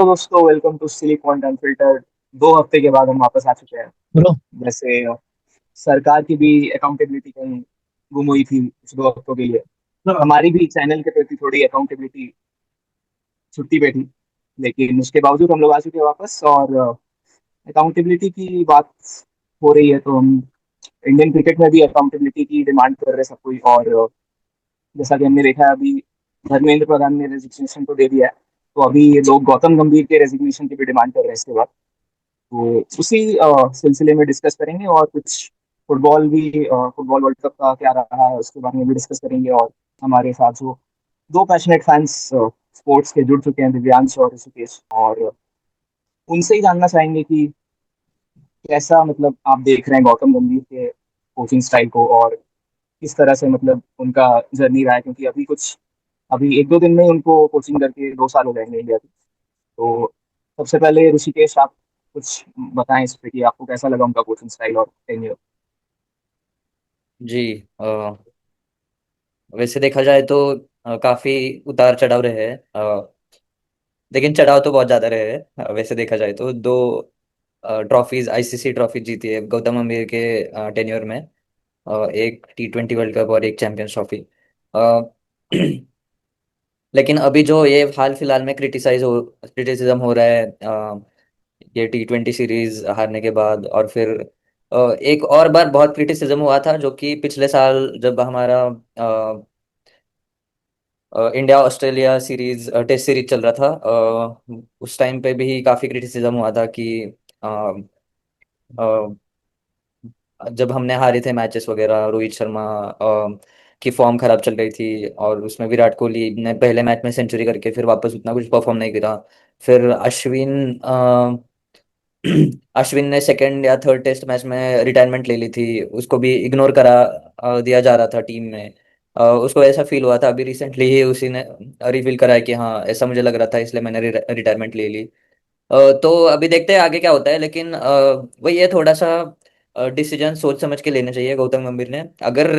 तो दोस्तों, welcome to silly point unfiltered. 2 हफ्ते के बाद हम वापस आ चुके हैं। ब्रो। जैसे सरकार की भी अकाउंटेबिलिटी कहीं गुम हुई थी कुछ 2 हफ्तों के लिए। हमारी भी चैनल के प्रति थोड़ी अकाउंटेबिलिटी छुट्टी पे थी, लेकिन उसके बावजूद हम लोग आ चुके हैं वापस। और अकाउंटेबिलिटी की बात हो रही है तो हम इंडियन क्रिकेट में भी अकाउंटेबिलिटी की डिमांड कर रहे हैं सब कोई। और जैसा कि हमने देखा है अभी, धर्मेंद्र प्रधान ने रेजिग्नेशन तो दे दिया है, तो अभी ये लोग गौतम गंभीर के रेजिग्नेशन की भी डिमांड कर रहे हैं इसके बाद। तो उसी सिलसिले में डिस्कस करेंगे, और कुछ फुटबॉल वर्ल्ड कप का क्या रहा है उसके बारे में भी डिस्कस करेंगे। और हमारे साथ जो 2 पैशनेट फैंस स्पोर्ट्स के जुड़ चुके हैं, दिव्यांश और ऋषिकेश, और उनसे ही जानना चाहेंगे कि कैसा मतलब आप देख रहे हैं गौतम गंभीर के कोचिंग स्टाइल को, और किस तरह से मतलब उनका जर्नी रहा है। क्योंकि अभी 1-2 दिन में ही उनको कोचिंग करके 2 साल हो जाएंगे इंडिया के। तो सबसे पहले ऋषिकेश, आप कुछ बताएं इस पे कि आपको कैसा लगा उनका कोचिंग स्टाइल और टेन्योर। जी। वैसे देखा जाए तो काफी उतार चढ़ाव रहे हैं। लेकिन चढ़ाव तो बहुत ज्यादा रहे हैं। वैसे देखा जाए तो दो ट्रॉफीज आईसीसी ट्रॉफी जीती है गौतम गंभीर के टेन्योर में। एक T20 वर्ल्ड कप और एक चैंपियंस ट्रॉफी। लेकिन अभी जो ये हाल फिलहाल में क्रिटिसिज्म हो रहा है, ये T20 सीरीज हारने के बाद, और फिर एक और बार बहुत क्रिटिसिज्म हुआ था जो कि पिछले साल जब हमारा India Australia series test series चल रहा था। उस टाइम पे भी काफी क्रिटिसिज्म हुआ था कि अ, अ, जब हमने हारे थे मैचेस वगैरह, रोहित शर्मा की फॉर्म खराब चल रही थी, और उसमें विराट कोहली ने पहले मैच में सेंचुरी करके फिर वापस उतना कुछ परफॉर्म नहीं करा। फिर अश्विन ने सेकंड या थर्ड टेस्ट मैच में रिटायरमेंट ले ली थी, उसको भी इग्नोर करा दिया जा रहा था टीम में। उसको ऐसा फील हुआ था, अभी रिसेंटली ही उसी ने रिवील करा है कि हाँ, ऐसा मुझे लग रहा था इसलिए मैंने रिटायरमेंट ले ली। तो अभी देखते हैं आगे क्या होता है, लेकिन वही है, थोड़ा सा डिसीजन सोच समझ के लेने चाहिए गौतम गंभीर ने। अगर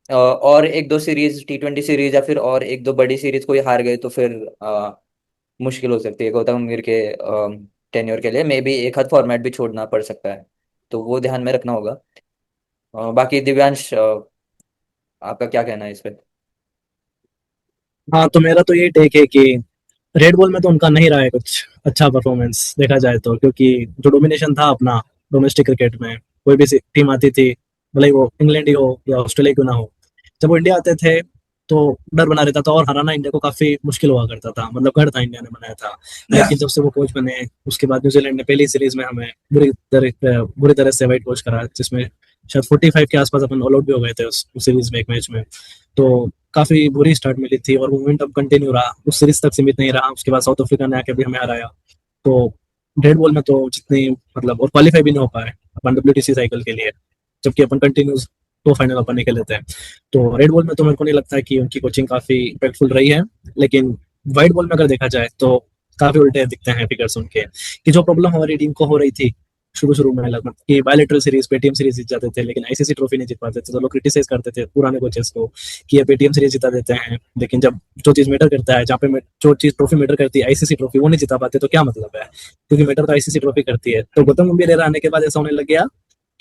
और एक दो सीरीज T20 सीरीज या फिर और एक दो बड़ी सीरीज कोई हार गए तो फिर मुश्किल हो सकती है गौतम गंभीर के टेन्योर के लिए। मे बी एक आध फॉर्मेट भी छोड़ना पड़ सकता है, तो वो ध्यान में रखना होगा। बाकी दिव्यांश, आपका क्या कहना है इस पे? हाँ, तो मेरा तो ये टेक है कि रेड बॉल में तो उनका नहीं रहा है कुछ अच्छा परफॉर्मेंस देखा जाए तो। क्योंकि जो डोमिनेशन था अपना डोमेस्टिक क्रिकेट में, कोई भी टीम आती थी, भले ही वो इंग्लैंड ही हो या ऑस्ट्रेलिया क्यों ना हो, जब वो इंडिया आते थे तो डर बना रहता था, और हराना इंडिया को काफी मुश्किल हुआ करता था। मतलब गढ़ था इंडिया ने बनाया था। लेकिन जब से वो कोच बने, उसके बाद न्यूजीलैंड ने पहली सीरीज में हमें बुरी तरह से अवॉइड कोच करा, जिसमें शायद 45 के आसपास अपन ऑल आउट भी हो गए थे उस सीरीज में, एक मैच में। तो काफी बुरी स्टार्ट मिली थी, और वो मोमेंटम कंटिन्यू रहा, उस सीरीज तक सीमित नहीं रहा। उसके बाद साउथ अफ्रीका ने आके भी हमें हराया। तो रेड बॉल में तो जितनी मतलब, और क्वालिफाई भी नहीं हो पाए अपन WTC साइकिल के लिए, जबकि अपन कंटिन्यूस 2 फाइनल अपन निकल लेते हैं। तो रेड बॉल में तो मेरे को नहीं लगता है कि उनकी कोचिंग काफी इम्पैक्टफुल रही है। लेकिन व्हाइट बॉल में अगर देखा जाए तो काफी उल्टे दिखते हैं फिगर्स उनके। कि जो प्रॉब्लम हमारी टीम को हो रही थी शुरू शुरू में, लगभग कि बायलेटरल सीरीज पे टीम सीरीज जीत जाते थे लेकिन आईसीसी ट्रॉफी नहीं जीत पाते थे, तो लोग क्रिटिसाइज करते थे पुराने कोचेस को कि ये पेटीएम सीरीज जिता देते हैं। लेकिन जब जो चीज मैटर करता है, जहाँ पे जो चीज ट्रॉफी मैटर करती है, आईसीसी ट्रॉफी, वो नहीं जिता पाते तो क्या मतलब है? क्योंकि मैटर तो आईसीसी ट्रॉफी करती है। तो गौतम गंभीर एरा आने के बाद ऐसा होने लग गया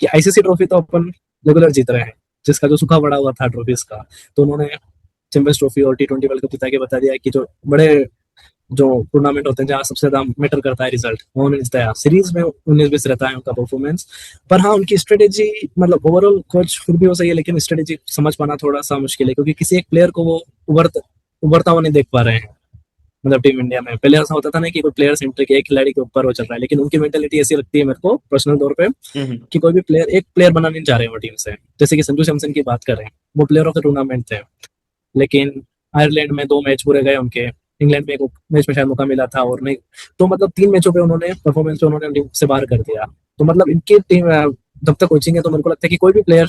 कि आईसीसी ट्रॉफी तो अपन रेगुलर जीत रहे हैं, जिसका जो सूखा पड़ा हुआ था ट्रॉफीज का। तो उन्होंने चैंपियंस ट्रॉफी और T20 वर्ल्ड कप जिता के बता दिया कि जो बड़े जो टूर्नामेंट होते हैं जहाँ सबसे ज्यादा मैटर करता है रिजल्ट, वो उन्हें जीता है। सीरीज में 19-20 रहता है उनका परफॉर्मेंस। पर हाँ, उनकी स्ट्रेटेजी मतलब ओवरऑल कोच फिर भी वो सही है, लेकिन स्ट्रेटेजी समझ पाना थोड़ा सा मुश्किल है, क्योंकि किसी एक प्लेयर को वो उभरता हुआ नहीं देख पा रहे हैं। मतलब टीम इंडिया में पहले ऐसा होता था ना कि कोई प्लेयर सेंटर के एक खिलाड़ी के ऊपर वो चल रहा है, लेकिन उनकी मेंटेलिटी ऐसी लगती है मेरे को पर्सनल तौर पे हम्म। कि कोई भी प्लेयर एक प्लेयर बनाना नहीं चाह रहे हैं वो टीम से। जैसे कि संजू सैमसन की बात करें, वो प्लेयर ऑफ द टूर्नामेंट थे, लेकिन आयरलैंड में 2 मैच पूरे गए उनके, इंग्लैंड में एक मैच में शायद मौका मिला था और नहीं। तो मतलब 3 मैचों पे उन्होंने परफॉर्मेंस उन्होंने टीम से बाहर कर दिया। तो मतलब इनकी टीम जब तक कोचिंग है तो मेरे को लगता है कि कोई भी प्लेयर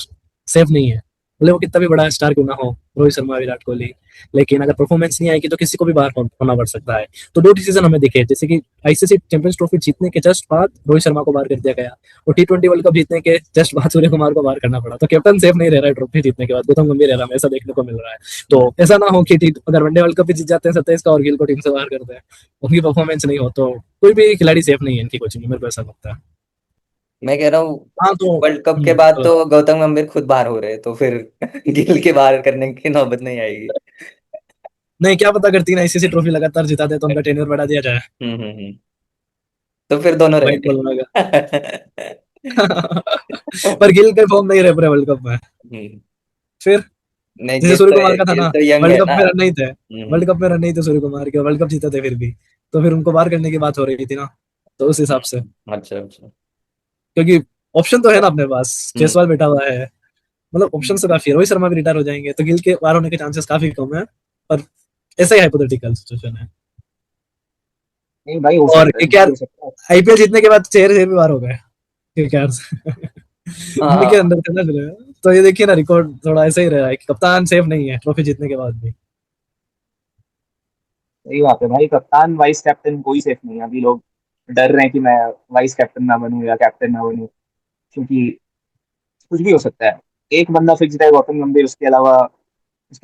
सेफ नहीं है। भले वो कितना भी बड़ा स्टार क्यों ना हो, रोहित शर्मा, विराट कोहली, लेकिन अगर परफॉर्मेंस नहीं आएगी तो किसी को भी बाहर होना पड़ सकता है। तो दो डिसीजन हमें दिखे, जैसे कि आईसीसी चैंपियंस ट्रॉफी जीतने के जस्ट बाद रोहित शर्मा को बाहर कर दिया गया, और T20 वर्ल्ड कप जीतने के जस्ट बाद सूर्य कुमार को बाहर करना पड़ा। तो कैप्टन सेफ नहीं रह रहा है ट्रॉफी जीतने के बाद, गौतम गंभीर रह रहा है, ऐसा देखने को मिल रहा है। तो ऐसा ना हो कि अगर वनडे वर्ल्ड कप भी जीत जाते हैं 27 का और गिल को टीम से बाहर करते हैं, उनकी परफॉर्मेंस नहीं हो, तो कोई भी खिलाड़ी सेफ नहीं है इनकी कोचिंग में, मेरे को ऐसा लगता है। मैं कह रहा हूँ हाँ तो वर्ल्ड कप के बाद तो तो गौतम गंभीर खुद बाहर हो रहे हैं, तो फिर गिल के बाहर करने की नौबत नहीं आएगी। नहीं, क्या पता अगर 3 आईसीसी ट्रॉफी लगातार जिताते तो उनका टेन्योर बढ़ा दिया जाए, हम्म। तो फिर दोनों व्हाइट रहेंगे। बॉल में। पर गिल का फॉर्म नहीं रहे पूरे वर्ल्ड कप में। हम्म। फिर नहीं, जैसे सूर्य कुमार का था गिल ना, तो यंग वर्ल्ड है कप ना। में रन नहीं थे, हम्म। वर्ल्ड कप में रन नहीं थे सूर्य कुमार के, वर्ल्ड कप जीते थे फिर भी, तो फिर उनको बाहर करने की बात हो रही थी ना, तो उस हिसाब से। अच्छा अच्छा। क्योंकि ऑप्शन तो है ना अपने पास, हम्म। जायसवाल बैठा हुआ है, मतलब ऑप्शन तो काफी है, रोहित शर्मा भी रिटायर हो जाएंगे तो गिल के बाहर होने के चांसेस काफी कम है, पर ऐसा ही हाइपोथेटिकल सिचुएशन है। नहीं भाई, हो और सकता है, कुछ भी केकेआर हो सकता है। आईपीएल जीतने के बाद चेहरे से भी बाहर हो गए केकेआर से। उनके हाँ। अंदर थे ना फिर। तो ये देखिए ना, रिकॉर्ड थोड़ा ऐसा ही रहा है कि कप्तान सेफ नहीं है ट्रॉफी जीतने के बाद भी। सही बात है भाई, कप्तान वाइस कैप्टन कोई सेफ नहीं है। अभी लोग डर रहे हैं कि मैं वाइस कैप्टन ना बनूं या कैप्टन ना बनूं, क्योंकि कुछ भी हो सकता है। एक बंदा फिक्स है, गौतम गंभीर, उसके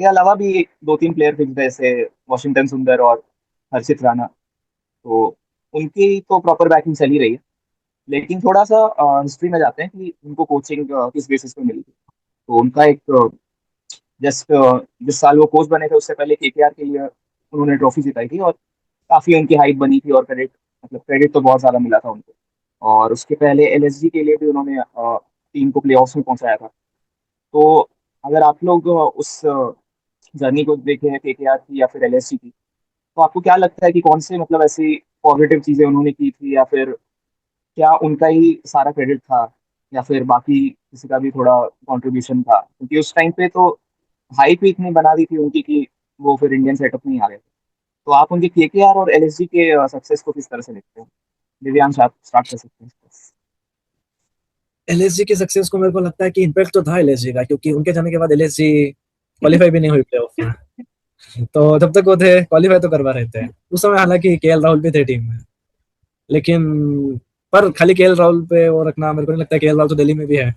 अलावा भी एक दो तीन प्लेयर फिक्स है, जैसे वॉशिंगटन सुंदर और हर्षित राणा। तो उनकी तो प्रॉपर बैटिंग चल ही रही है। लेकिन थोड़ा सा हिस्ट्री में जाते हैं कि उनको कोचिंग किस बेसिस पे मिली थी। तो उनका एक जस्ट जिस साल वो कोच बने थे उससे पहले केकेआर के लिए उन्होंने ट्रॉफी जिताई थी, और काफी उनकी हाइप बनी थी, और क्रेडिट तो बहुत ज्यादा मिला था उनको। और उसके पहले एलएसजी के लिए भी उन्होंने टीम को प्लेऑफ्स में पहुंचाया था। तो अगर आप लोग उस जर्नी को देखें हैं केकेआर की या फिर एलएसजी की, तो आपको क्या लगता है कि कौन से मतलब ऐसी पॉजिटिव चीजें उन्होंने की थी, या फिर क्या उनका ही सारा क्रेडिट था, या फिर बाकी किसी का भी थोड़ा कंट्रीब्यूशन था? क्योंकि उस टाइम पे तो हाइप ही इतनी बना दी थी उनकी कि वो फिर इंडियन सेटअप में ही आ गए थे। तो आप उनके केकेआर और एलएसजी के सक्सेस को किस तरह से देखते हैं? दिव्यांश, आप स्टार्ट कर सकते हैं। एलएसजी की सक्सेस को मेरे को लगता है कि इम्पैक्ट तो था एलएसजी का, क्योंकि उनके जाने के बाद एलएसजी क्वालीफाई भी नहीं हुई प्लेऑफ में। तो जब तक वो थे क्वालीफाई तो करवा रहे थे उस समय, हालांकि केएल राहुल भी थे टीम में, लेकिन पर खाली केएल राहुल पे वो रखना मेरे को नहीं लगता। केएल राहुल तो दिल्ली में भी है,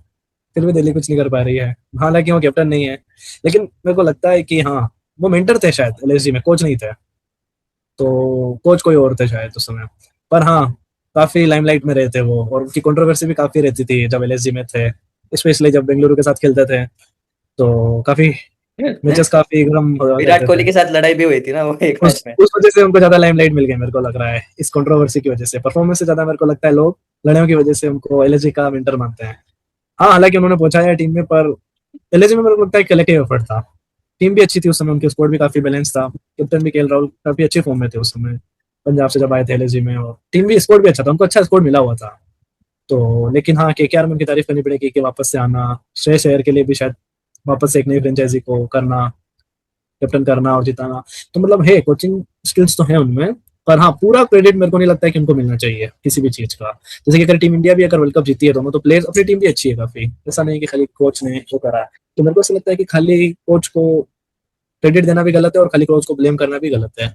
फिर भी दिल्ली कुछ नहीं कर पा रही है, हालांकि वो कैप्टन नहीं है। लेकिन मेरे को लगता है कि हाँ, वो मेंटर थे शायद एलएसजी में, कोच नहीं थे। तो कोच कोई और थे शायद उस समय। पर हाँ, काफी लाइमलाइट में रहे थे वो, और उनकी कंट्रोवर्सी भी काफी रहती थी जब एलएसजी में थे, स्पेशली जब बेंगलुरु के साथ खेलते थे, तो काफी मैचेस काफी गर्म हो विराट जाते कोहली थे। के साथ लड़ाई भी हुई थी ना वो एक मैच में। उस वजह से उनको ज्यादा लाइमलाइट मिल गई मेरे को लग रहा है, इस कंट्रोवर्सी की वजह से, परफॉर्मेंस से ज्यादा मेरे को लगता है लोग लड़ाइयों की वजह से उनको एलएसजी का मेंटर मानते हैं। हाँ, हालांकि उन्होंने पहुंचाया है टीम में, पर एलएसजी में मेरे को लगता है कलेक्टिव एफर्ट था। टीम भी अच्छी थी उस समय, उनके स्कोर भी काफी बैलेंस था, कैप्टन भी केएल राहुल काफी अच्छी फॉर्म में थे उस समय, पंजाब से जब आए थे एलएसजी में, और टीम भी स्कोर भी अच्छा था, उनको अच्छा स्कोर मिला हुआ था। तो लेकिन हाँ, केकेआर में उनकी तारीफ करनी पड़ेगी कि वापस से आना, श्रेयस अय्यर के लिए भी शायद वापस से एक नई फ्रेंचाइजी को करना, कैप्टन करना और जिताना, तो मतलब है, कोचिंग स्किल्स तो है उनमें। पर हाँ, पूरा क्रेडिट मेरे को नहीं लगता है कि उनको मिलना चाहिए किसी भी चीज का। जैसे कि अगर टीम इंडिया भी अगर वर्ल्ड कप जीती है दोनों, तो प्लेयर्स अपनी टीम भी अच्छी है काफी, ऐसा नहीं है कि खाली कोच ने वो करा है। तो मेरे को ऐसा लगता है कि खाली कोच को क्रेडिट देना भी गलत है, और खाली कोच को ब्लेम करना भी गलत है।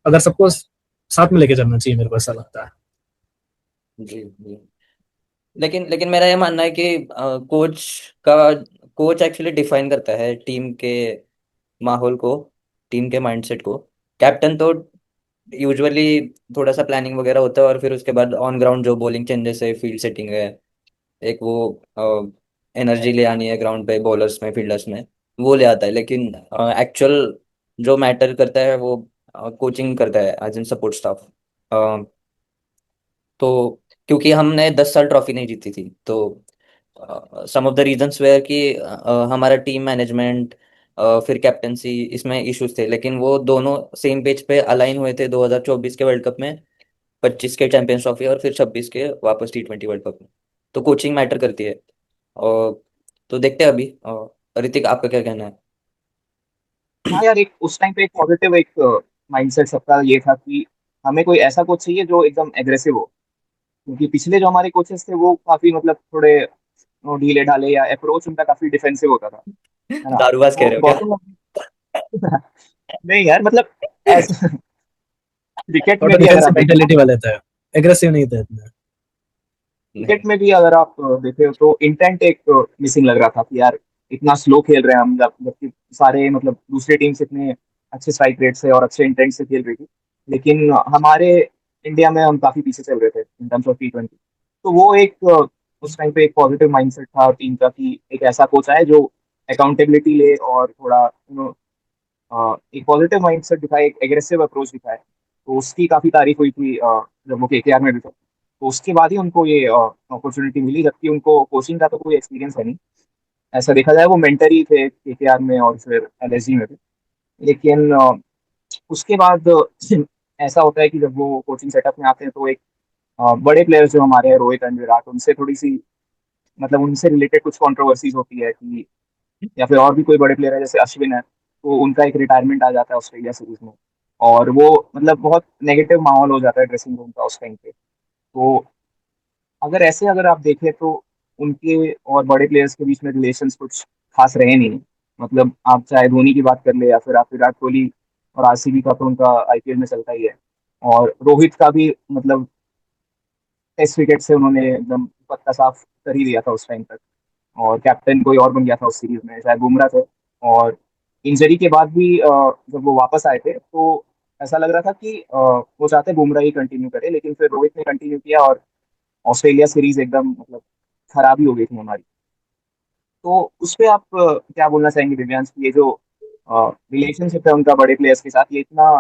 अगर सबको साथ में लेके चलना चाहिए, मेरे को ऐसा लगता है। जी जी। लेकिन लेकिन मेरा ये मानना है कि कोच का कोच एक्चुअली डिफाइन करता है टीम के माहौल को, टीम के माइंडसेट को। कैप्टन तो यूजुअली थोड़ा सा प्लानिंग वगैरह होता है, और फिर उसके बाद ऑन ग्राउंड जो बॉलिंग चेंजेस है, फील्ड सेटिंग है, एक वो एनर्जी ले आनी है ग्राउंड पे बॉलर्स में, फील्डर्स में, वो ले आता है। लेकिन एक्चुअल जो मैटर करता है वो कोचिंग करता है एज इन सपोर्ट स्टाफ। तो क्योंकि हमने 10 साल ट्रॉफी नहीं जीती थी, तो सम ऑफ द रीजंस वेयर कि हमारा टीम मैनेजमेंट, फिर कैप्टनसी, इसमें इश्यूज थे। लेकिन वो दोनों सेम पेज पे अलाइन हुए थे 2024 के वर्ल्ड कप में, 25 के चैंपियंस ट्रॉफी, और फिर 26 के वापस T20 वर्ल्ड कप में। तो कोचिंग मैटर करती है। और तो देखते हैं अभी। ऋतिक, आपका क्या कहना है? हाँ यार, एक उस टाइम पे एक पॉजिटिव एक माइंडसेट सबका ये था कि हमें कोई ऐसा कोच चाहिए जो एकदम एग्रेसिव हो। क्योंकि पिछले जो हमारे कोचेस थे वो काफी मतलब थोड़े ढीले ढाले या अप्रोच उनका काफी डिफेंसिव होता था, है ना। दारूबाज कह तो रहे हो क्या? गौतम गंभीर नहीं यार, मतलब ऐसा क्रिकेट और में तो भी अगर डिफेंसिव आप देखें मेंटेलिटी वाले थे, एग्रेसिव नहीं थे इतने। क्रिकेट नहीं। में भी अगर आप देखे तो इंटेंट एक मिसिंग लग रहा था कि यार इतना स्लो खेल रहे हैं हम, जबकि सारे मतलब दूसरे टीम्स इतने अच्छे स्ट्राइक रेट से और अच्छे इंटेंट से खेल रही थी, लेकिन हमारे इंडिया में हम काफी पीछे चल रहे थे इन टर्म्स ऑफ T20। तो वो एक उस टाइम पे एक पॉजिटिव माइंडसेट था टीम का कि एक ऐसा कोच आए जो अकाउंटेबिलिटी ले और थोड़ा एक पॉजिटिव माइंडसेट दिखाए, एक एग्रेसिव अप्रोच दिखाए। तो उसकी काफी तारीफ हुई थी जब वो KKR में भी थे। तो उसके बाद ही उनको ये अपॉर्चुनिटी मिली, जबकि उनको कोचिंग का तो कोई एक्सपीरियंस है नहीं। ऐसा देखा जाए वो मेंटर ही थे KKR में और फिर LSG में भी। लेकिन उसके बाद ऐसा होता है कि जब वो कोचिंग सेटअप में आते हैं तो एक बड़े प्लेयर्स जो हमारे हैं, रोहित एंड विराट, उनसे थोड़ी सी मतलब उनसे रिलेटेड कुछ कंट्रोवर्सीज होती है कि, या फिर और भी कोई बड़े प्लेयर है जैसे अश्विन है, तो उनका एक रिटायरमेंट आ जाता है ऑस्ट्रेलिया सीरीज में। और वो मतलब बहुत नेगेटिव माहौल हो जाता है ड्रेसिंग रूम का उस टाइम पे। तो अगर आप देखें तो उनके और बड़े प्लेयर्स के बीच में रिलेशंस कुछ खास रहे नहीं। मतलब आप चाहे धोनी की बात कर ले या फिर आप विराट कोहली और RCB का, तो उनका IPL में चलता ही है। और रोहित का भी मतलब टेस्ट विकेट से उन्होंने एकदम पत्ता साफ कर ही दिया था उस टाइम तक। और कैप्टन कोई और बन गया था उस सीरीज में, शायद बुमराह थे। और इंजरी के बाद भी जब वो वापस आए थे तो ऐसा लग रहा था कि वो चाहते बुमराह ही कंटिन्यू करे, लेकिन फिर रोहित ने कंटिन्यू किया और ऑस्ट्रेलिया सीरीज एकदम मतलब खराब ही हो गई थी हमारी। तो उस पे आप क्या बोलना चाहेंगे दिव्यांश की ये जो रिलेशनशिप है उनका बड़े प्लेयर्स के साथ, ये इतना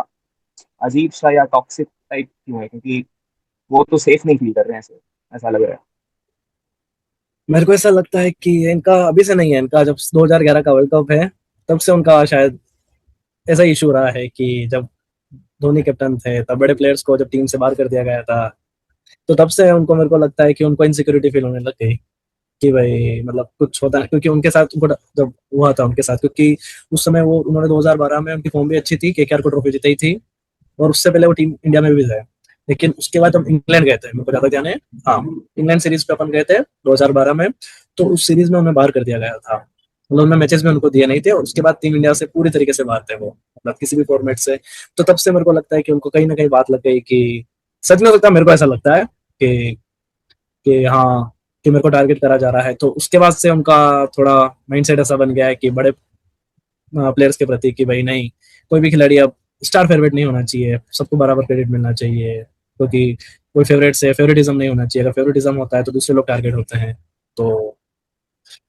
अजीब सा या टॉक्सिक टाइप क्यों है? क्योंकि वो तो सेफ नहीं फील कर रहे हैं ऐसे, ऐसा लग रहा है। मेरे को ऐसा लगता है कि इनका अभी से नहीं है, इनका जब 2011 का वर्ल्ड कप है तब से उनका शायद ऐसा इशू रहा है कि जब धोनी कैप्टन थे तब बड़े प्लेयर्स को जब टीम से बाहर कर दिया गया था, तो तब से उनको, मेरे को लगता है कि उनको इनसिक्योरिटी फील होने लग गई कि भाई मतलब कुछ होता है, क्योंकि उनके साथ उनको जब हुआ था उनके साथ, क्योंकि उस समय वो उन्होंने 2012 में उनकी फॉर्म भी अच्छी थी, KKR को ट्रॉफी जिताई थी, और उससे पहले वो टीम इंडिया में भी थे। लेकिन उसके बाद हम इंग्लैंड गए थे, मेरे को ज्यादा ध्यान है। हाँ, इंग्लैंड सीरीज पे अपन गए थे 2012 में। तो उस सीरीज में उन्हें बाहर कर दिया गया था, मतलब उन्होंने मैचेस में उनको दिए नहीं थे, और उसके बाद टीम इंडिया से पूरी तरीके से बाहर थे वो, मतलब किसी भी फॉर्मेट से। तो तब से मेरे को लगता है कि उनको कहीं ना कहीं बात लग गई कि, सच में लगता है, मेरे को ऐसा लगता है कि हाँ, कि मेरे को टारगेट करा जा रहा है। तो उसके बाद से उनका थोड़ा माइंडसेट ऐसा बन गया है कि बड़े प्लेयर्स के प्रति कि भाई नहीं, कोई भी खिलाड़ी अब स्टार फेवरेट नहीं होना चाहिए, सबको बराबर क्रेडिट मिलना चाहिए, क्योंकि कोई फेवरेट से फेवरेटिज्म नहीं होना चाहिए, अगर फेवरेटिज्म होता है तो दूसरे लोग टारगेट होते हैं। तो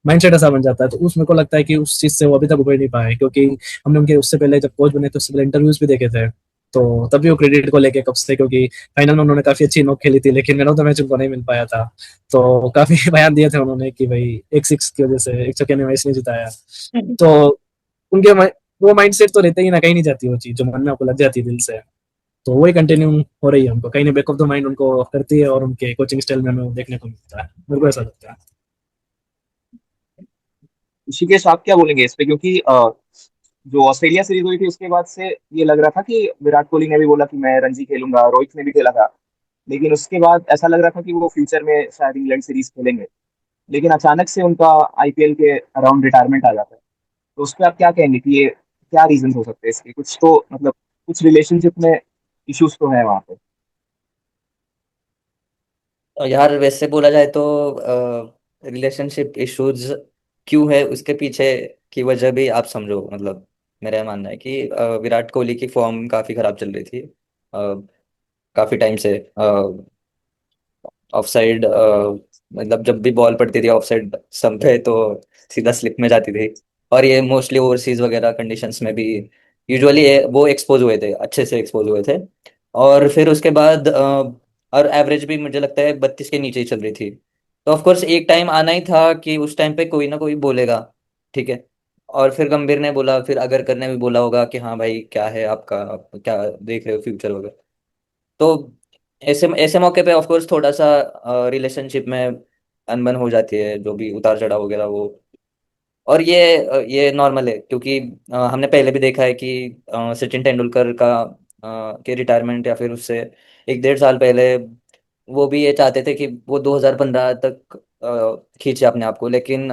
माइंडसेट ऐसा बन जाता है। तो उस मेरे को लगता है कि उस चीज से वो अभी तक उभर नहीं पाए, क्योंकि हमने उनके उससे पहले जब कोच बने तो उससे पहले इंटरव्यूज भी देखे थे। तो तभी वो क्रेडिट को लेके कब से, क्योंकि फाइनल में उन्होंने काफी अच्छी नॉक खेली थी, लेकिन मैन ऑफ द मैच उनको नहीं मिल पाया था। तो काफी बयान दिए थे उन्होंने कि भाई एक सिक्स की वजह से, एक छक्के ने मैच नहीं जिताया। तो उनके वो माइंडसेट तो रहते ही ना, कहीं नहीं जाती वो चीज जो मन में आपको लग जाती है दिल से। तो वही कंटिन्यू हो रही है उनको, कहीं ना बैक ऑफ द माइंड उनको करती है, और उनके कोचिंग स्टाइल में हमें वो देखने को मिलता है, मेरे को ऐसा लगता है। ऋषिकेश, आप क्या बोलेंगे इस पे? क्योंकि जो ऑस्ट्रेलिया सीरीज हुई थी उसके बाद से ये लग रहा था कि विराट कोहली ने भी बोला कि मैं रणजी खेलूंगा, रोहित ने भी खेला था। लेकिन उसके बाद ऐसा लग रहा था कि वो फ्यूचर में शायद इंग्लैंड सीरीज खेलेंगे। लेकिन अचानक से उनका IPL के अराउंड रिटायरमेंट आ जाता है। तो उस पर आप क्या कहेंगे कि ये क्या रीजन हो सकते हैं इसके? कुछ तो मतलब कुछ रिलेशनशिप में इश्यूज तो है वहां पे। यार वैसे बोला जाए तो रिलेशनशिप इश्यूज क्यों है उसके पीछे की वजह भी आप समझो। मतलब मेरा मानना है कि विराट कोहली की फॉर्म काफी खराब चल रही थी काफी टाइम से। ऑफ साइड मतलब जब भी बॉल पड़ती थी ऑफ साइड सब पे तो सीधा स्लिप में जाती थी। और ये मोस्टली ओवरसीज वगैरह कंडीशंस में भी यूजुअली वो एक्सपोज हुए थे, अच्छे से एक्सपोज हुए थे। और फिर उसके बाद और एवरेज भी मुझे लगता है 32 के नीचे ही चल रही थी। तो ऑफ कोर्स एक टाइम आना ही था कि उस टाइम पे कोई ना कोई बोलेगा, ठीक है। और फिर गंभीर ने बोला, फिर अगर करने भी बोला होगा कि हाँ भाई क्या है आपका, आप क्या देख रहे हो फ्यूचर वगैरह। तो ऐसे ऐसे मौके पे ऑफ कोर्स थोड़ा सा रिलेशनशिप में अनबन हो जाती है, जो भी उतार चढ़ाव वगैरह वो। और ये नॉर्मल है क्योंकि हमने पहले भी देखा है कि सचिन तेंदुलकर का के रिटायरमेंट या फिर उससे 1 डेढ़ साल पहले वो भी ये चाहते थे कि वो 2015 तक खींचे अपने आप को, लेकिन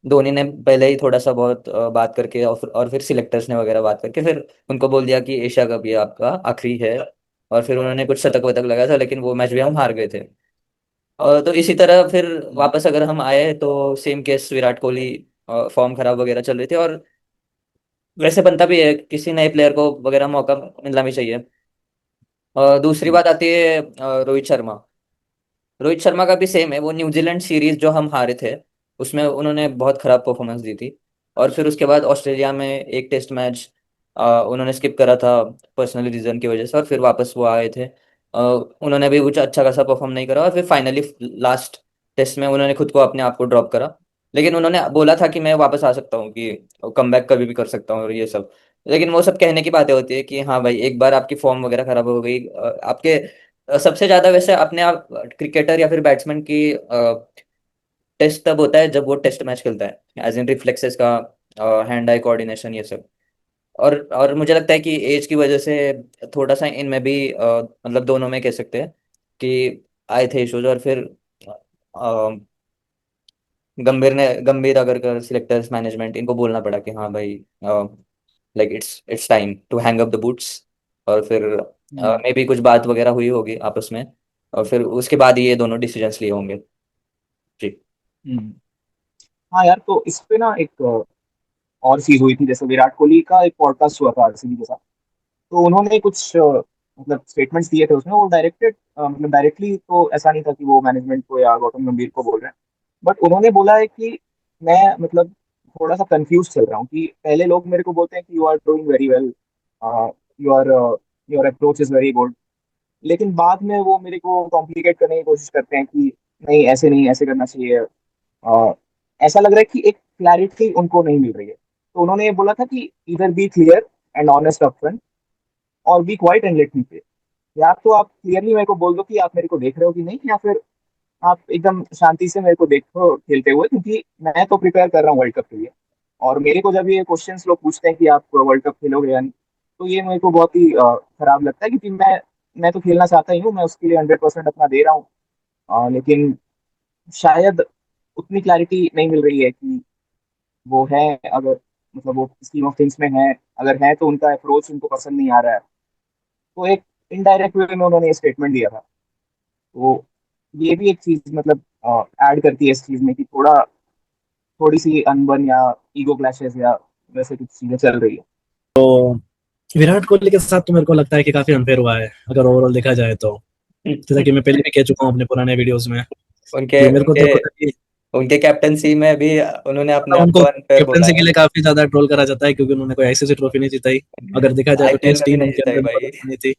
धोनी ने पहले ही थोड़ा सा बहुत बात करके और फिर सिलेक्टर्स ने वगैरह बात करके फिर उनको बोल दिया कि एशिया कप ये आपका आखिरी है। और फिर उन्होंने कुछ शतक वतक लगाया था, लेकिन वो मैच भी हम हार गए थे। और तो इसी तरह फिर वापस अगर हम आए तो same case, Virat Kohli form खराब वगैरह चल रही थी। और वैसे बनता भी है, किसी नए प्लेयर को वगैरह मौका मिलना भी चाहिए। और दूसरी बात आती है रोहित शर्मा। रोहित शर्मा का भी सेम है, वो न्यूजीलैंड सीरीज जो हम हारे थे उसमें उन्होंने बहुत खराब परफॉर्मेंस दी थी। और फिर उसके बाद ऑस्ट्रेलिया में एक टेस्ट मैच उन्होंने स्किप करा था पर्सनल रीजन की वजह से, और फिर वापस वो आए थे। उन्होंने भी कुछ अच्छा खासा परफॉर्म नहीं करा, और फिर फाइनली लास्ट टेस्ट में उन्होंने खुद को अपने आप को ड्रॉप करा। लेकिन उन्होंने बोला था कि मैं वापस आ सकता हूँ, कि कम बैक कभी भी कर सकता हूँ और ये सब। लेकिन वो सब कहने की बातें होती है कि हाँ भाई, एक बार आपकी फॉर्म वगैरह खराब हो गई, आपके सबसे ज्यादा वैसे अपने आप क्रिकेटर या फिर बैट्समैन की टेस्ट तब होता है जब वो टेस्ट मैच खेलता है, एज इन रिफ्लेक्सेस का, हैंड आई कोऑर्डिनेशन, ये सब। और मुझे लगता है कि एज की वजह से थोड़ा सा इनमें भी मतलब दोनों में कह सकते हैं कि आए थे इश्यूज। और फिर अ, गंभीर अगर कर सिलेक्टर्स मैनेजमेंट इनको बोलना पड़ा कि हाँ भाई, like it's time to hang up the boots. और फिर हम्म। मे भी कुछ बात वगैरह हुई होगी आपस में, और फिर उसके बाद ही ये दोनों डिसीजंस लिए होंगे। जी। हम्म। हाँ यार, तो इस पे ना एक और चीज हुई थी। जैसे विराट कोहली का एक पॉडकास्ट हुआ था आरसीबी के साथ, तो उन्होंने कुछ मतलब स्टेटमेंट्स दिए थे उसमें। वो मतलब डायरेक्टली तो ऐसा नहीं था कि वो मैनेजमेंट को या गौतम गंभीर को बोल रहे हैं, बट उन्होंने बोला है कि मैं मतलब थोड़ा सा कंफ्यूज चल रहा हूँ। कि पहले लोग मेरे को बोलते हैं कि you are doing very well, you are your approach is very good, लेकिन बाद में वो मेरे को कॉम्प्लिकेट करने की कोशिश करते हैं कि नहीं, ऐसे करना चाहिए। अ, ऐसा लग रहा है कि एक क्लैरिटी उनको नहीं मिल रही है। तो उन्होंने ये बोला था कि इधर be clear and honest upfront, और be quite and let me play. या तो आप क्लियरली मेरे को बोल दो कि आप मेरे को देख रहे हो कि नहीं, या फिर आप एकदम शांति से मेरे को देखो खेलते हुए, क्योंकि मैं तो प्रिपेयर कर रहा हूँ वर्ल्ड कप के लिए। और मेरे को जब ये क्वेश्चंस लोग पूछते हैं कि आप वर्ल्ड कप खेलोगे या नहीं, तो ये मेरे को बहुत ही खराब लगता है, क्योंकि मैं तो खेलना चाहता ही हूँ, मैं उसके लिए 100% अपना दे रहा हूँ। लेकिन शायद उतनी क्लैरिटी नहीं मिल रही है कि वो है, अगर मतलब वो स्कीम ऑफ थिंग्स में है, अगर है तो उनका अप्रोच उनको पसंद नहीं आ रहा है। तो एक इनडायरेक्ट वे में उन्होंने ये स्टेटमेंट दिया था। तो ये भी एक चीज मतलब ऐड करती है इस चीज में कि थोड़ी सी अनबन या ईगो क्लैशेस या वैसे कुछ चीजें चल रही है। विराट कोहली के साथ तो मेरे को लगता है कि काफी अनफेयर हुआ है, अगर ओवरऑल देखा जाए तो। जैसा कि मैं पहले भी कह चुका हूँ अपने पुराने वीडियोस में, उनके कि मेरे को उनके तो पता कि उनके कैप्टनसी में भी उन्होंने अपने आप उनको को अनफेयर बोला कैप्टनसी के है। लिए काफी ज्यादा ट्रोल करा जाता है, क्योंकि उन्होंने कोई आईसीसी ट्रॉफी नहीं जिताई। अगर देखा जाए तो आईपीएल टेस्ट में भी टीम नहीं उनके जीता है अंदर भाई। बहुत नहीं थी।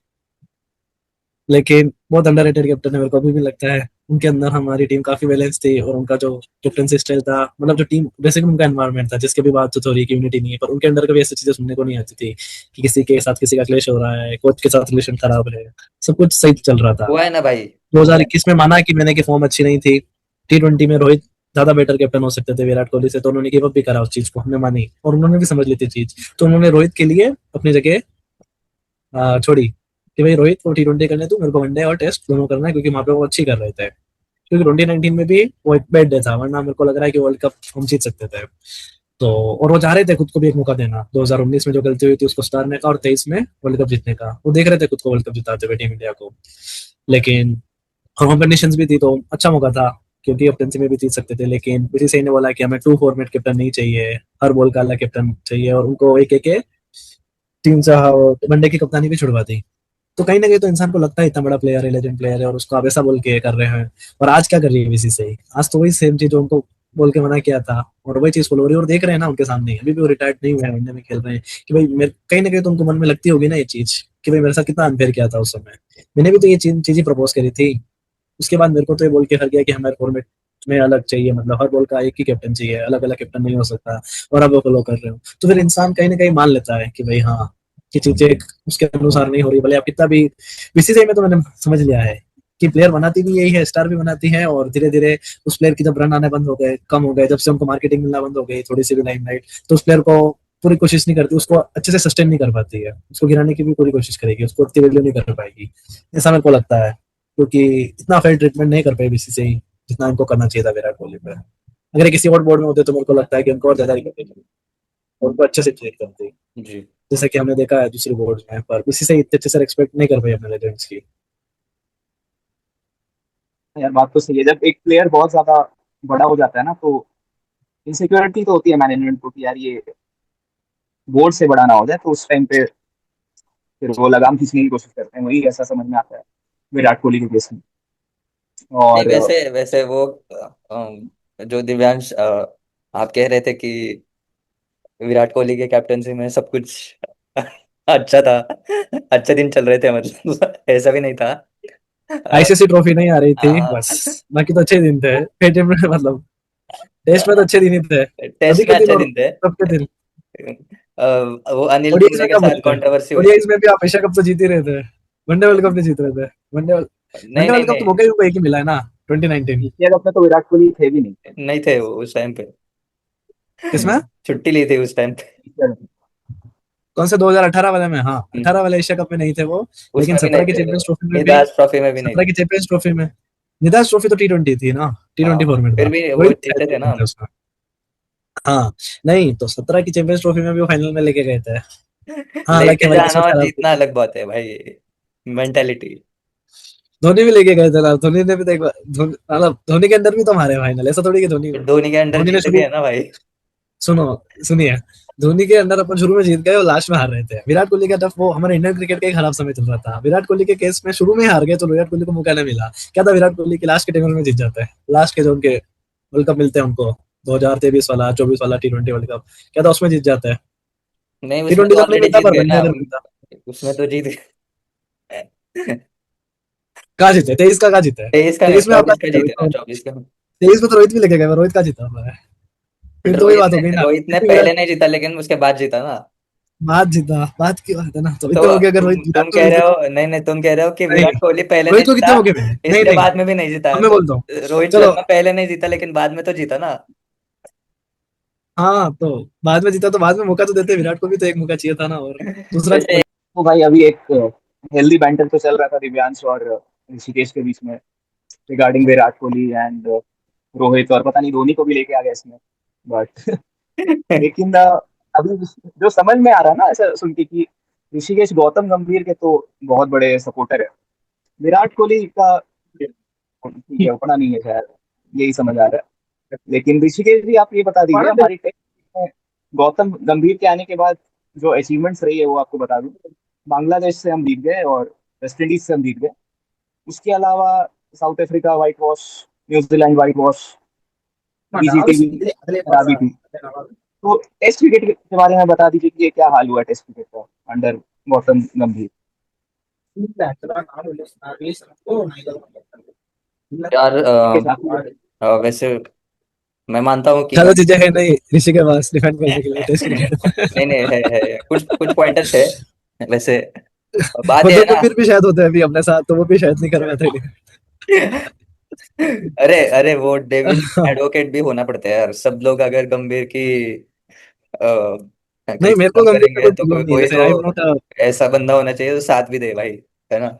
लेकिन बहुत अंडररेटेड कैप्टन है, मेरे को अभी भी लगता है। उनके अंदर हमारी टीम काफी बैलेंस थी, और उनका जो कैप्टनसी स्टाइल था, मतलब जो टीम बेसिकली उनका एनवायरनमेंट था, जिसके भी बात तो हो रही है कि यूनिटी नहीं है, पर उनके अंदर कभी ऐसी चीजें सुनने को नहीं आती थी कि किसी के साथ किसी का क्लेश हो रहा है, कोच के साथ रिलेशन खराब है। सब कुछ सही चल रहा था। हुआ है ना भाई। 2021 में माना कि मैंने की फॉर्म अच्छी नहीं थी, T20 में रोहित ज्यादा बेटर कैप्टन हो सकते थे विराट कोहली से, तो उन्होंने गिव अप भी करा उस चीज को, हमने मानी, और उन्होंने भी समझ ली थी चीज। तो उन्होंने रोहित के लिए अपनी जगह छोड़ी, कि भाई रोहित को T20 करने तू, मेरे को वनडे और टेस्ट दोनों करना है, क्योंकि वहां पे वो अच्छी कर रहे थे। क्योंकि 2019 में भी वो एक बैड डे था, वरना मेरे को लग रहा है कि वर्ल्ड कप हम जीत सकते थे। तो और वो चाह रहे थे खुद को भी एक मौका देना, 2019 में जो गलती हुई थी उसको सुधारने का, और 23 में वर्ल्ड कप जीतने का। वो देख रहे थे खुद को वर्ल्ड कप जिताते हुए टीम इंडिया को। लेकिन होम कंडीशंस भी थी, तो अच्छा मौका था, क्योंकि कैप्टनसी में भी जीत सकते थे। लेकिन बीसीसीआई ने बोला कि हमें टू फॉर्मेट कैप्टन नहीं चाहिए, हर बॉल का अलग कैप्टन चाहिए, और उनको एक एक टीम से वनडे की कप्तानी भी छुड़वा दी। तो कहीं ना कहीं तो इंसान को लगता है इतना बड़ा प्लेयर है, लेजेंड प्लेयर है, और उसको आप ऐसा बोल के कर रहे हैं। और आज क्या कर रही है बीसीसीआई? आज तो वही सेम चीज जो उनको बोल के मना किया था, और वही चीज फॉलो हो रही है। और देख रहे हैं ना उनके सामने, अभी भी वो रिटायर्ड नहीं हुए हैं, वनडे में खेल रहे हैं। कि भाई मेरे कहीं ना कहीं तो उनको मन में लगती होगी ना ये चीज, कि भाई मेरे साथ कितना अनफेयर किया था उस समय। मैंने भी तो ये चीज ही प्रपोज करी थी। उसके बाद मेरे को तो ये बोल के हर गया कि हमारे फॉर्मेट में अलग चाहिए, मतलब हर बॉल का एक ही कैप्टन चाहिए, अलग अलग कैप्टन नहीं हो सकता। और अब वो फॉलो कर रहे हो, तो फिर इंसान कहीं ना कहीं मान लेता है कि भाई हाँ, कि चीजें उसके अनुसार नहीं हो रही, भले आप कितना भी। बीसीसीआई में तो मैंने समझ लिया है कि प्लेयर बनाती भी यही है, स्टार भी बनाती है, और धीरे धीरे उस प्लेयर की जब रन आने बंद हो गए, कम हो गए, जब से उनको मार्केटिंग मिलना बंद हो गई, थोड़ी सी भी लाइमलाइट, तो उस प्लेयर को पूरी कोशिश नहीं करती, उसको अच्छे से सस्टेन नहीं कर पाती है, उसको गिराने की भी पूरी कोशिश करेगी, उसको उतनी वैल्यू नहीं कर पाएगी। ऐसा मेरे को लगता है। क्योंकि इतना फेयर ट्रीटमेंट नहीं कर पाई बीसीसीआई जितना इनको करना चाहिए था विराट कोहली पे। अगर ये किसी और बोर्ड में होते तो मेरे को लगता है कि उनको और ज्यादा करते, और उनको अच्छे से ट्रीट करते, जी। जैसा कि हमने देखा है दूसरे बोर्ड में, पर बीसीसीआई इतने अच्छे से एक्सपेक्ट नहीं कर पाई अपने लेजेंड्स की। यार बात तो सही है, जब एक प्लेयर बहुत ज्यादा बड़ा हो जाता है ना, तो इनसिक्योरिटी तो होती है मैनेजमेंट को कि यार ये बोर्ड से बड़ा ना हो जाए, तो उस टाइम पे फिर वो लगाम खींचने की कोशिश करते हैं, वही ऐसा समझ में आता है विराट कोहली के केस में। नहीं, और वैसे वैसे वो जो दिव्यांश आप कह रहे थे कि विराट कोहली के कैप्टनसी में सब कुछ अच्छा था, अच्छे दिन चल रहे थे, मतलब ऐसा भी नहीं था। अ, आईसीसी ट्रॉफी नहीं आ रही थी आ, बस, बाकी तो अच्छे दिन थे पेटीएम में, मतलब टेस्ट में तो अच्छे दिन ही थे, अभी टेस्ट के में दिन अच्छे और दिन थे। कब के दिन। वो अनिल ओडीआईज कुंबले में के कब साथ होते थे? कंट्रोवर्सी हुई ओडीआईज थी। में भी आप एशिया कप तो जीत ही रहे थे, वनडे वर्ल्ड कप नहीं जीत रहे थे। वनडे नहीं वनडे नहीं वर्ल्ड कप तो नहीं, मौका ही उनको एक ही मिला है ना, 2019। एशिया कप में तो विराट कोहली थे भी नहीं। नहीं थे वो उस टाइम पे। किसमें? छुट्टी ली थी उस टाइम पे। एशिया कप कौन से 2018 वाले में? हाँ, हम्म, 18 वाले एशिया कप में नहीं थे वो, लेकिन उसमें भी नहीं 17 की थे चैंपियंस वो, ट्रॉफी में भी। निदास ट्रॉफी में भी नहीं 17 थे। की चैंपियंस ट्रॉफी में, निदास ट्रॉफी तो T20 थी ना, हाँ, T20 फॉर्मेट फिर था। भी वो रोहित शायद जीते थे ना। कैप्टन थे उसमें। हाँ, नहीं तो 17 की चैंपियंस ट्रॉफी में भी वो फाइनल में लेके गए थे। हाँ, हालांकि लेके हमारी जाना किस्मत और खराब थी। जीतना अलग बात है भाई, मेंटेलिटी। धोनी भी लेके गए थे ना, धोनी ने भी तो एक बार मतलब धोनी के अंदर भी तो हमारे फाइनल, ऐसा थोड़ी कि धोनी धोनी के अंडर धोनी ने जीत भी शुरू, है ना भाई। सुनो, सुनिए, धोनी के अंदर अपन शुरू में जीत गए और लास्ट में हार रहे थे। विराट कोहली का टफ, वो हमारे इंडियन क्रिकेट का एक खराब समय चल रहा था, विराट कोहली के केस में शुरू में ही हार गए तो विराट कोहली को मौका नहीं मिला। क्या था, विराट कोहली के लास्ट के टेबल में जीत जाते हैं, लास्ट के जो उनके वर्ल्ड कप मिलते हैं उनको, 2023 वाला 24 वाला T20 वर्ल्ड कप, क्या था उसमें जीत जाते हैं। नहीं, उसमें T20 तो तो नहीं ऑलरेडी मिलता जीत पर गए वनडे ना। अगर मिलता। उसमें तो जीत गए। कहाँ जीते? 23 का कहाँ जीते? 23 का नहीं, 23 में आपका 24 का जीता जीते ना, तो, 24 का। 23 में तो रोहित भी लेके गए, रोहित का जीता हुआ है। बट फिर तो वही बात हो गई ना, रोहित ने क्योंकि पहले विराट नहीं जीता, लेकिन उसके बाद जीता ना। बात जीता, बात की बात है ना, तो तो इतने हो गए, अगर रोहित विराट तुम कह कोहली रहे जीता। हो, नहीं नहीं, तुम कह रहे हो कि नहीं, विराट कोहली पहले नहीं रोहित को जीता, कितने मौके मिले? नहीं इसके नहीं, बाद में भी नहीं जीता, अब मैं तो बोलता हूँ, रोहित चलो, शर्मा पहले नहीं जीता लेकिन बाद में तो जीता ना। हाँ तो बाद में जीता तो बाद में मौका तो देते, विराट को भी तो एक मौका चाहिए था ना, और दूसरा वैसे तो भाई अभी एक हेल्दी बैंटर तो चल रहा था दिव्यांश और ऋषिकेश के बीच में, रिगार्डिंग विराट कोहली एंड रोहित, और पता नहीं धोनी को भी लेके आ गया इसमें। बट लेकिन अभी जो समझ में आ रहा है ना ऐसा सुन के कि ऋषिकेश गौतम गंभीर के तो बहुत बड़े सपोर्टर है, विराट कोहली का ठीक है उतना नहीं है शायद, यही समझ आ रहा है। लेकिन ऋषिकेश भी आप ये बता दीजिए, हमारी टेस्ट में गौतम गंभीर के आने के बाद जो अचीवमेंट्स रही है वो आपको बता दूं। बांग्लादेश से हम जीत गए और वेस्ट इंडीज से हम जीत गए। उसके अलावा south Africa white wash, New Zealand white wash, BGT भी खराबी थी। तो टेस्ट क्रिकेट के बारे में बता दीजिए कि ये क्या हाल हुआ टेस्ट क्रिकेट का अंडर गौतम गंभीर। यार के साथ ही वैसे मैं मानता हूँ कि ज्यादा चीजें है नहीं ऋषि के पास डिफेंड करने के लिए टेस्ट क्रिकेट। नहीं नहीं, है कुछ कुछ पॉइंटर्स है वैसे। बात यह है गौतम ना। गंभीर भी शायद होते हैं अभी अपने साथ, तो वो भी शायद नहीं कर रहा था। अरे अरे, वो डेविल एडवोकेट भी होना पड़ता है यार, सब लोग अगर गंभीर की नहीं, मेरे को क्रिटिसिज्म गंभीर का करेंगे कोई तो प्रॉब्लम कोई नहीं है, कोई जैसे तो आई एम नॉट ऐसा बंदा होना चाहिए जो साथ भी दे भाई, है ना,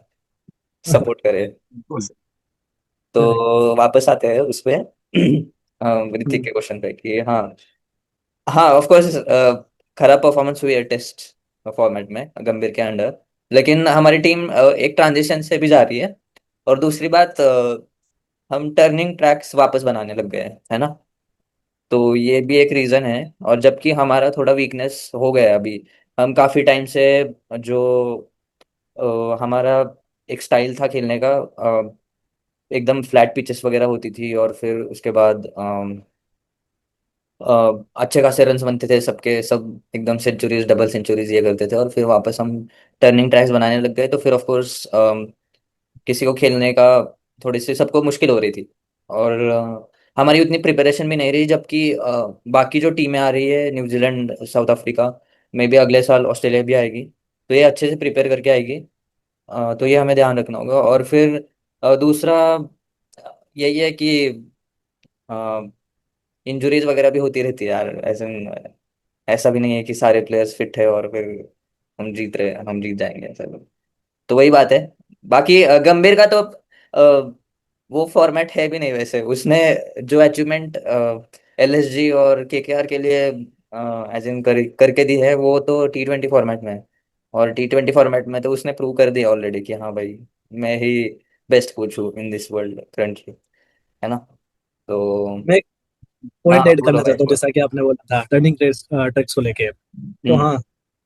सपोर्ट करे। करेक्ट। तो वापस आते हैं उस पे ऋतिक के क्वेश्चन पे कि हाँ, हाँ ऑफ कोर्स खराब परफॉर्मेंस हुई है टेस्ट फॉर्मेट में गंभीर के अंडर, लेकिन हमारी टीम एक ट्रांजिशन से भी जा रही है। और दूसरी बात, हम टर्निंग ट्रैक्स वापस बनाने लग गए हैं, है ना। तो ये भी एक रीजन है। और जबकि हमारा थोड़ा वीकनेस हो गया है अभी, हम काफी टाइम से जो हमारा एक स्टाइल था खेलने का, एकदम फ्लैट पिचेस वगैरह होती थी, और फिर उसके बाद अच्छे खासे रन्स बनते थे सबके सब, एकदम सेंचुरीज डबल सेंचुरीज ये करते थे, और फिर वापस हम टर्निंग ट्रैक्स बनाने लग गए। तो फिर ऑफ कोर्स किसी को खेलने का थोड़ी सी सबको मुश्किल हो रही थी। और हमारी उतनी प्रिपरेशन भी नहीं रही, जबकि बाकी जो टीमें आ रही है, न्यूजीलैंड, साउथ अफ्रीका, मे भी अगले साल ऑस्ट्रेलिया भी आएगी, तो ये अच्छे से प्रिपेयर करके आएगी। तो ये हमें ध्यान रखना होगा। और फिर दूसरा यही है कि इंजुरीज वगैरह भी होती रहती है यार, ऐसे ऐसा भी नहीं है कि सारे प्लेयर्स फिट है और फिर हम जीत जाएंगे ऐसा भी। तो वही बात है। बाकी गंभीर का तो वो फॉर्मेट है भी नहीं वैसे। उसने जो अचीवमेंट LSG और KKR के लिए एज इन करके दी है, वो तो T20 फॉर्मेट में है। और T20 फॉर्मेट में तो उसने प्रूव कर दिया ऑलरेडी कि हाँ भाई, मैं ही बेस्ट कोच हूँ इन दिस वर्ल्ड करंटली, है ना? तो मैं हाँ, पॉइंट ऐड बोलो करना भाई चाहता हूँ, बोलो। जैसा कि आपने बोला था टर्निंग ट्रैक्स को लेके। तो हम्म। हाँ,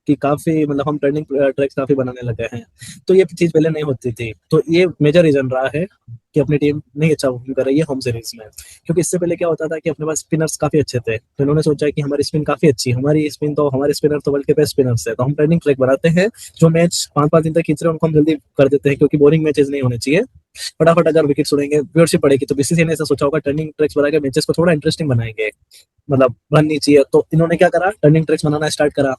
कि काफी मतलब हम टर्निंग ट्रैक्स काफी बनाने लगे हैं। तो ये चीज पहले नहीं होती थी, तो ये मेजर रीजन रहा है कि अपनी टीम नहीं अच्छा परफॉर्म कर रही है होम सीरीज में। क्योंकि इससे पहले क्या होता था कि अपने पास स्पिनर्स काफी अच्छे थे, तो इन्होंने सोचा कि हमारी स्पिन काफी अच्छी है, हमारे स्पिनर तो वर्ल्ड के बेस्ट स्पिनर्स है, तो हम टर्निंग ट्रैक बनाते हैं। जो मैच 5-5 दिन तक खींच रहे हैं उनको हम जल्दी कर देते हैं, क्योंकि बोरिंग मैचेस नहीं होने चाहिए। फटाफट अगर विकेट उड़ेंगे, व्यूअरशिप बढ़ेगी, तो बीसीसीआई ने ऐसा सोचा होगा टर्निंग ट्रैक्स बना के मैचेस को थोड़ा इंटरेस्टिंग बनाएंगे, मतलब रन नहीं चाहिए। तो इन्होंने क्या करा, टर्निंग ट्रैक्स बनाना स्टार्ट करा।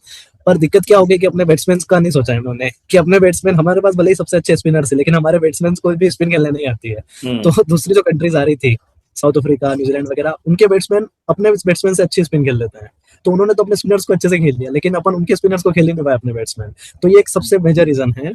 पर दिक्कत क्या होगी कि अपने बैट्समैन का नहीं सोचा इन्होंने, कि अपने बैट्समैन, हमारे पास भले ही सबसे अच्छे स्पिनर्स है, लेकिन हमारे बैट्समैन को भी स्पिन खेलने नहीं आती है। तो हम्म। दूसरी जो कंट्रीज आ रही थी, साउथ अफ्रीका, न्यूजीलैंड वगैरह, उनके बैट्समैन अपने बैट्समैन से अच्छी स्पिन खेल लेते हैं। तो उन्होंने तो अपने स्पिनर्स को अच्छे से खेल लिया, लेकिन अपन उनके स्पिनर्स को खेल ही नहीं पाए अपने बैट्समैन। तो ये एक सबसे मेजर रीजन है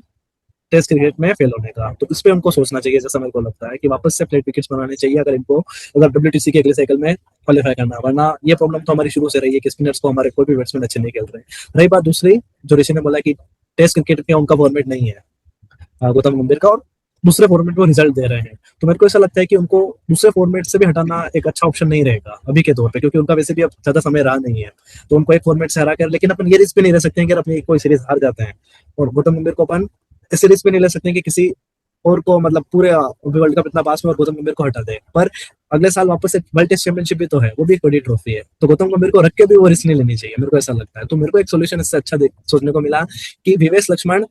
टेस्ट क्रिकेट में फेल होने का। तो इस पे उनको सोचना चाहिए, जैसा मेरे को लगता है कि वापस से फ्लैट विकेट्स बनाने चाहिए, अगर इनको, अगर WTC के अगले साइकिल में क्वालिफाई करना है। वरना ये प्रॉब्लम तो हमारी शुरू से रही है कि स्पिनर्स को हमारे कोई भी बैट्समैन अच्छे नहीं खेल रहे हैं। रही बात दूसरी, जो ऋषि ने बोला कि टेस्ट क्रिकेट में उनका फॉर्मेट नहीं है गौतम गंभीर का, और दूसरे फॉर्मेट में रिजल्ट दे रहे हैं, तो मेरे को ऐसा लगता है कि उनको दूसरे फॉर्मेट से भी हटाना एक अच्छा ऑप्शन नहीं रहेगा अभी के तौर पे, क्योंकि उनका वैसे भी अब ज्यादा समय रहा नहीं है। तो उनको एक फॉर्मेट से हरा कर, लेकिन अपन ये रिस्क पे नहीं रह सकते हैं कि अपनी कोई सीरीज हार जाते हैं, और गौतम गंभीर को अपन इस सीरीज पे नहीं ले सकते हैं कि किसी और को, मतलब पूरे वर्ल्ड कप इतना पास में और गौतम गंभीर को हटा दे। पर अगले साल वापस से वर्ल्ड टेस्ट चैंपियनशिप भी तो है, वो भी एक बड़ी ट्रॉफी है, तो गौतम गंभीर को रख के भी वो रिस्क नहीं लेनी चाहिए, मेरे को ऐसा लगता है। तो मेरे को एक सोल्यूशन इससे अच्छा सोचने को मिला कि विवेश लक्ष्मण,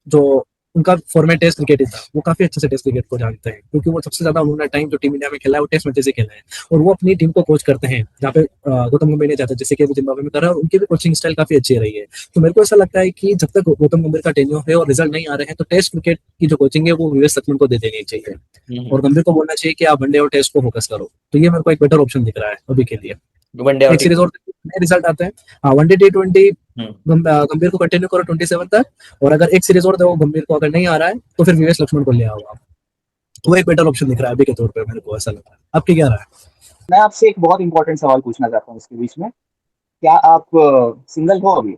जो उनका फॉर्मेट टेस्ट क्रिकेट ही था, वो काफी अच्छे से टेस्ट क्रिकेट को जानते हैं, क्योंकि वो सबसे ज्यादा उन्होंने टाइम जो टीम इंडिया में खेला है वो टेस्ट मैचेस ही खेला है। और वो अपनी टीम को कोच करते हैं, जहाँ पे गौतम गंभीर नहीं चाहते, जैसे कि अभी जिम्बाब्वे में कर रहा है, और उनकी भी कोचिंग स्टाइल काफी अच्छी रही है। तो मेरे को ऐसा लगता है कि जब तक गौतम गंभीर का टेन्योर है और रिजल्ट नहीं आ रहे हैं, तो टेस्ट क्रिकेट की जो कोचिंग है वो विवेक लक्ष्मण को दे देनी चाहिए, और गंभीर को बोलना चाहिए कि आप वनडे और टेस्ट को फोकस करो। तो ये मेरे को एक बेटर ऑप्शन दिख रहा है अभी के लिए। वनडे और एक सीरीज और नए रिजल्ट आते हैं। हाँ, वनडे T20 गंभीर को कंटिन्यू करो 27 तक, और अगर एक सीरीज और दो गंभीर को, अगर नहीं आ रहा है तो फिर विवेक लक्ष्मण को ले आओ आप। वो एक बेटर ऑप्शन दिख रहा है अभी के तौर पे, मेरे को ऐसा लग रहा है। आपकी क्या राय है? मैं आपसे एक बहुत इंपॉर्टेंट सवाल पूछना चाहता हूँ इसके बीच में। क्या आप सिंगल हो अभी?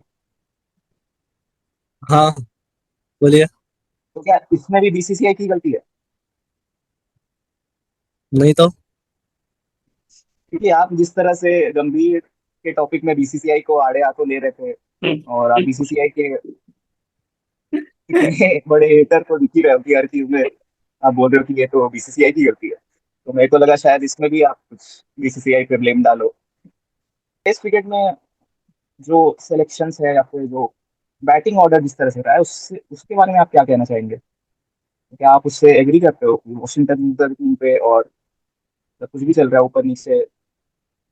हाँ, बोलिए। तो क्या इसमें भी बीसीसीआई की गलती है? नहीं तो। क्योंकि आप जिस तरह से गंभीर के टॉपिक में बीसीसीआई को आड़े हाथों ले रहे थे, और आप बीसीसीआई के इतने बड़े हेटर को दिख ही रहे हो कि हर चीज में आप बोल रहे हो कि ये तो बीसीसीआई की गलती है। तो मेरे को लगा शायद इसमें भी आप कुछ बीसीसीआई पे ब्लेम डालो। टेस्ट क्रिकेट में जो सिलेक्शंस है या फिर जो बैटिंग ऑर्डर जिस तरह से रहा है, उससे उसके बारे में आप क्या कहना चाहेंगे? क्या आप उससे एग्री करते हो कि वॉशिंगटन सुंदर टीम पे और कुछ भी चल रहा है ऊपर नीचे,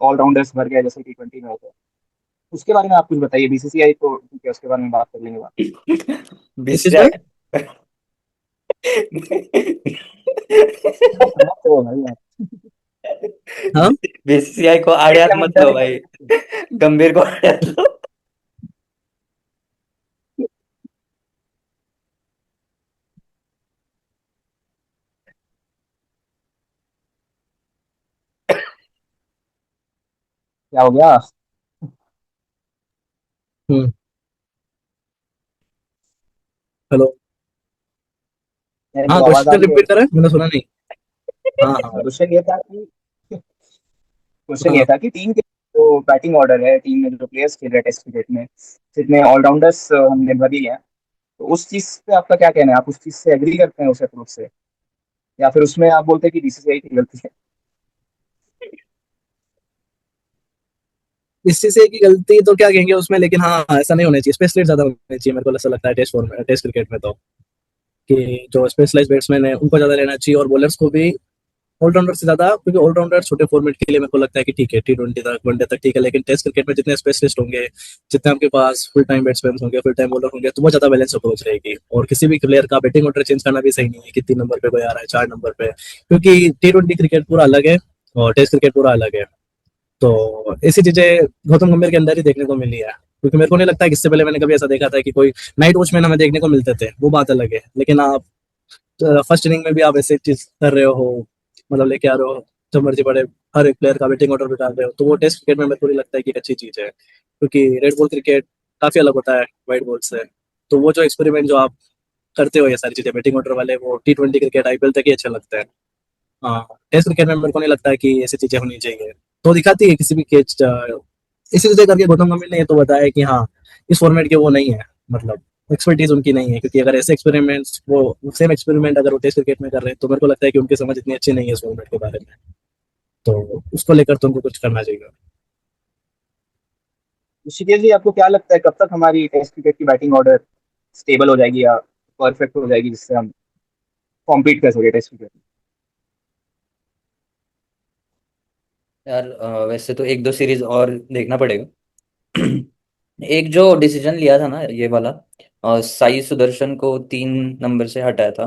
ऑलराउंडर्स भर गया जैसे T20 में होता है? उसके बारे में आप कुछ बताइए। बीसीसीआई तो ठीक है, उसके बारे में बात कर लेंगे बाद इस चीज में। बीसीसीआई। में। समझ तो भाई आप। हाँ। बीसीसीआई को ये आड़े हाथ क्या मत मतलब लो है भाई, कि गंभीर को आड़े हाथ लो। क्या हो गया? हम्म। हेलो। मेरे हाँ, को आवाज आ क्वेश्चन रही है? रिपीट करें, मैंने सुना नहीं। हाँ हाँ। क्वेश्चन ये हाँ, था कि टीम के जो बैटिंग ऑर्डर है, टीम में जो प्लेयर्स खेल रहे हैं टेस्ट क्रिकेट में, जितने ऑलराउंडर्स हमने भर लिए हैं, तो उस चीज पे आपका क्या कहना है? आप उस चीज से एग्री करते हैं उस अप्रोच से, या फिर उसमें आप बोलते हैं कि बीसीसीआई की गलती है? इस चीज से की गलती तो क्या कहेंगे उसमें, लेकिन हाँ, ऐसा नहीं होना चाहिए, स्पेशलिस्ट ज्यादा होने चाहिए, मेरे को ऐसा लगता है टेस्ट क्रिकेट में तो, कि जो स्पेशलाइज बैट्समैन है उनको ज्यादा लेना चाहिए, और बॉलर्स को भी ऑलराउंडर से ज्यादा, क्योंकि ऑलराउंडर छोटे फॉर्मेट के लिए मेरे को लगता है कि ठीक है, T20 तक, वनडे तक ठीक है, लेकिन टेस्ट क्रिकेट में जितने स्पेशलिस्ट होंगे, जितने आपके पास फुल टाइम बैट्समैन होंगे, फुल टाइम बॉलर होंगे, तो वो ज्यादा बैलेंस अप्रोच रहेगी। और किसी भी प्लेयर का बैटिंग ऑर्डर चेंज करना भी सही नहीं है कि 3 नंबर पे कोई आ रहा है, 4 नंबर पे, क्योंकि T20 क्रिकेट पूरा अलग है और टेस्ट क्रिकेट पूरा अलग है। तो ऐसी चीजें गौतम गंभीर के अंदर ही देखने को मिली है, क्योंकि मेरे को नहीं लगता है कि इससे पहले मैंने कभी ऐसा देखा था कि कोई नाइट वॉचमैन हमें देखने को मिलते थे, वो बात अलग है, लेकिन आप फर्स्ट इनिंग में भी आप ऐसे चीज कर रहे हो, मतलब लेके आ रहे हो, जब मर्जी पड़े हर एक प्लेयर का बैटिंग ऑर्डर बिठा रहे हो, तो वो टेस्ट क्रिकेट में मेरे को नहीं लगता है कि एक अच्छी चीज है, क्योंकि रेड बॉल क्रिकेट काफी अलग होता है व्हाइट बॉल से। तो वो जो एक्सपेरिमेंट जो आप करते हो ये सारी चीजें बैटिंग ऑर्डर वाले, वो T20 क्रिकेट IPL तक ही अच्छे लगते हैं। हाँ, टेस्ट क्रिकेट में मेरे को नहीं लगता है कि ऐसी चीजें होनी चाहिए। तो दिखाती है किसी भी कैच, इसी वजह करके गौतम गंभीर ने ये तो बताया कि हाँ, इस फॉर्मेट के वो नहीं है, मतलब एक्सपर्टीज उनकी नहीं है, क्योंकि अगर ऐसे एक्सपेरिमेंट्स वो सेम एक्सपेरिमेंट अगर वो टेस्ट क्रिकेट में कर रहे हैं, तो मेरे को लगता है कि उनकी समझ इतनी अच्छी नहीं है इस फॉर्मेट के बारे में। तो उसको लेकर तो उनको कुछ करना चाहिए। ऋषिकेश जी, आपको क्या लगता है कब तक हमारी टेस्ट क्रिकेट की बैटिंग ऑर्डर स्टेबल हो जाएगी या परफेक्ट हो जाएगी, जिससे हम कॉम्पीट कर सके टेस्ट क्रिकेट? यार वैसे तो एक दो सीरीज और देखना पड़ेगा। एक जो डिसीजन लिया था ना ये वाला, साई सुदर्शन को 3 नंबर से हटाया था,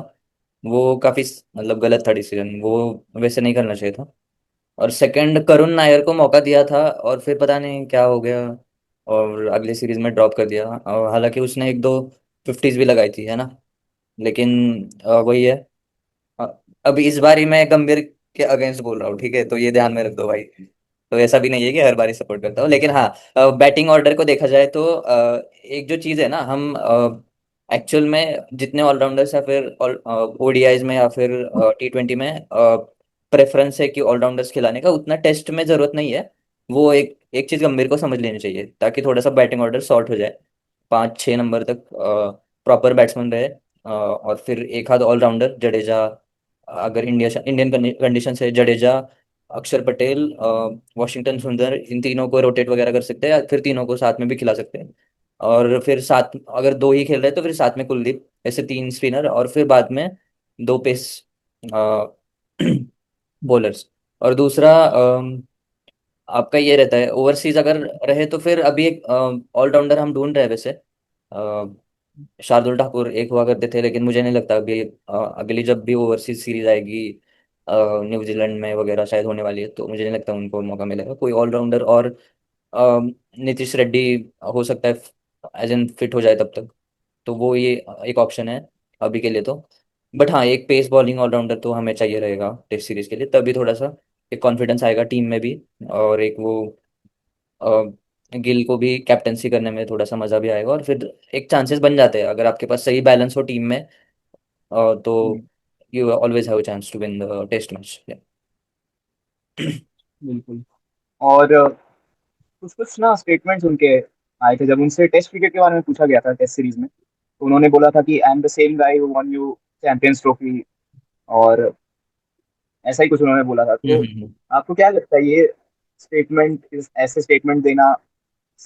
वो काफी मतलब गलत था डिसीजन, वो वैसे नहीं करना चाहिए था। और सेकंड करुण नायर को मौका दिया था और फिर पता नहीं क्या हो गया, और अगले सीरीज में ड्रॉप कर दिया। और हालांकि उसने एक दो फिफ्टीज भी लगाई थी, है ना। लेकिन वही है। अ, अभी इस बारी मैं गंभीर के अगेंस्ट बोल रहा हूँ, ठीक है, तो ये ध्यान में रख दो भाई। तो ऐसा भी नहीं है कि हर बारी सपोर्ट करता हूँ, लेकिन हाँ, बैटिंग ऑर्डर को देखा जाए तो एक जो चीज़ है ना, हम एक्चुअल में जितने ऑलराउंडर्स या फिर ODIs में या फिर T20 में प्रेफरेंस है कि ऑलराउंडर्स खिलाने का, उतना टेस्ट में जरूरत नहीं है। वो एक एक चीज़ गंभीर को समझ लेनी चाहिए, ताकि थोड़ा सा बैटिंग ऑर्डर सॉर्ट हो जाए, 5-6 नंबर तक प्रॉपर बैट्समैन रहे। और फिर एक आध ऑलराउंडर, जडेजा, अगर इंडियन कंडीशन से जडेजा, अक्षर पटेल, वॉशिंगटन सुंदर, इन तीनों को रोटेट वगैरह कर सकते हैं, या फिर तीनों को साथ में भी खिला सकते हैं। और फिर साथ अगर दो ही खेल रहे हैं तो फिर साथ में कुलदीप, ऐसे 3 स्पिनर, और फिर बाद में 2 पेस बॉलर्स। और दूसरा आपका ये रहता है, ओवरसीज अगर रहे तो फिर अभी एक ऑलराउंडर हम ढूंढ रहे हैं वैसे। शार्दुल ठाकुर एक हुआ करते थे, लेकिन मुझे नहीं लगता अभी अगली जब भी ओवरसीज सीरीज आएगी न्यूजीलैंड में वगैरह शायद होने वाली है, तो मुझे नहीं लगता उनको मौका मिलेगा कोई ऑलराउंडर। और नीतीश रेड्डी हो सकता है एज एन फिट हो जाए तब तक, तो वो ये एक ऑप्शन है अभी के लिए तो। बट हाँ, एक पेस बॉलिंग ऑलराउंडर तो हमें चाहिए रहेगा टेस्ट सीरीज के लिए, तभी थोड़ा सा एक कॉन्फिडेंस आएगा टीम में भी। और एक वो गिल को भी कैप्टनसी करने में थोड़ा सा मजा भी आएगा, और फिर एक चांसेस बन जाते हैं अगर आपके पास सही बैलेंस हो टीम में। तो you always have chance to win the test match. बिल्कुल। और कुछ कुछ ना स्टेटमेंट्स उनके आए थे जब उनसे टेस्ट क्रिकेट के बारे में पूछा गया था टेस्ट सीरीज में, तो उन्होंने बोला था कि I am the same guy who one you champions trophy, और ऐसा ही कुछ उन्होंने बोला था। तो हम्म। आपको क्या लगता है, ये स्टेटमेंट, ऐसे स्टेटमेंट देना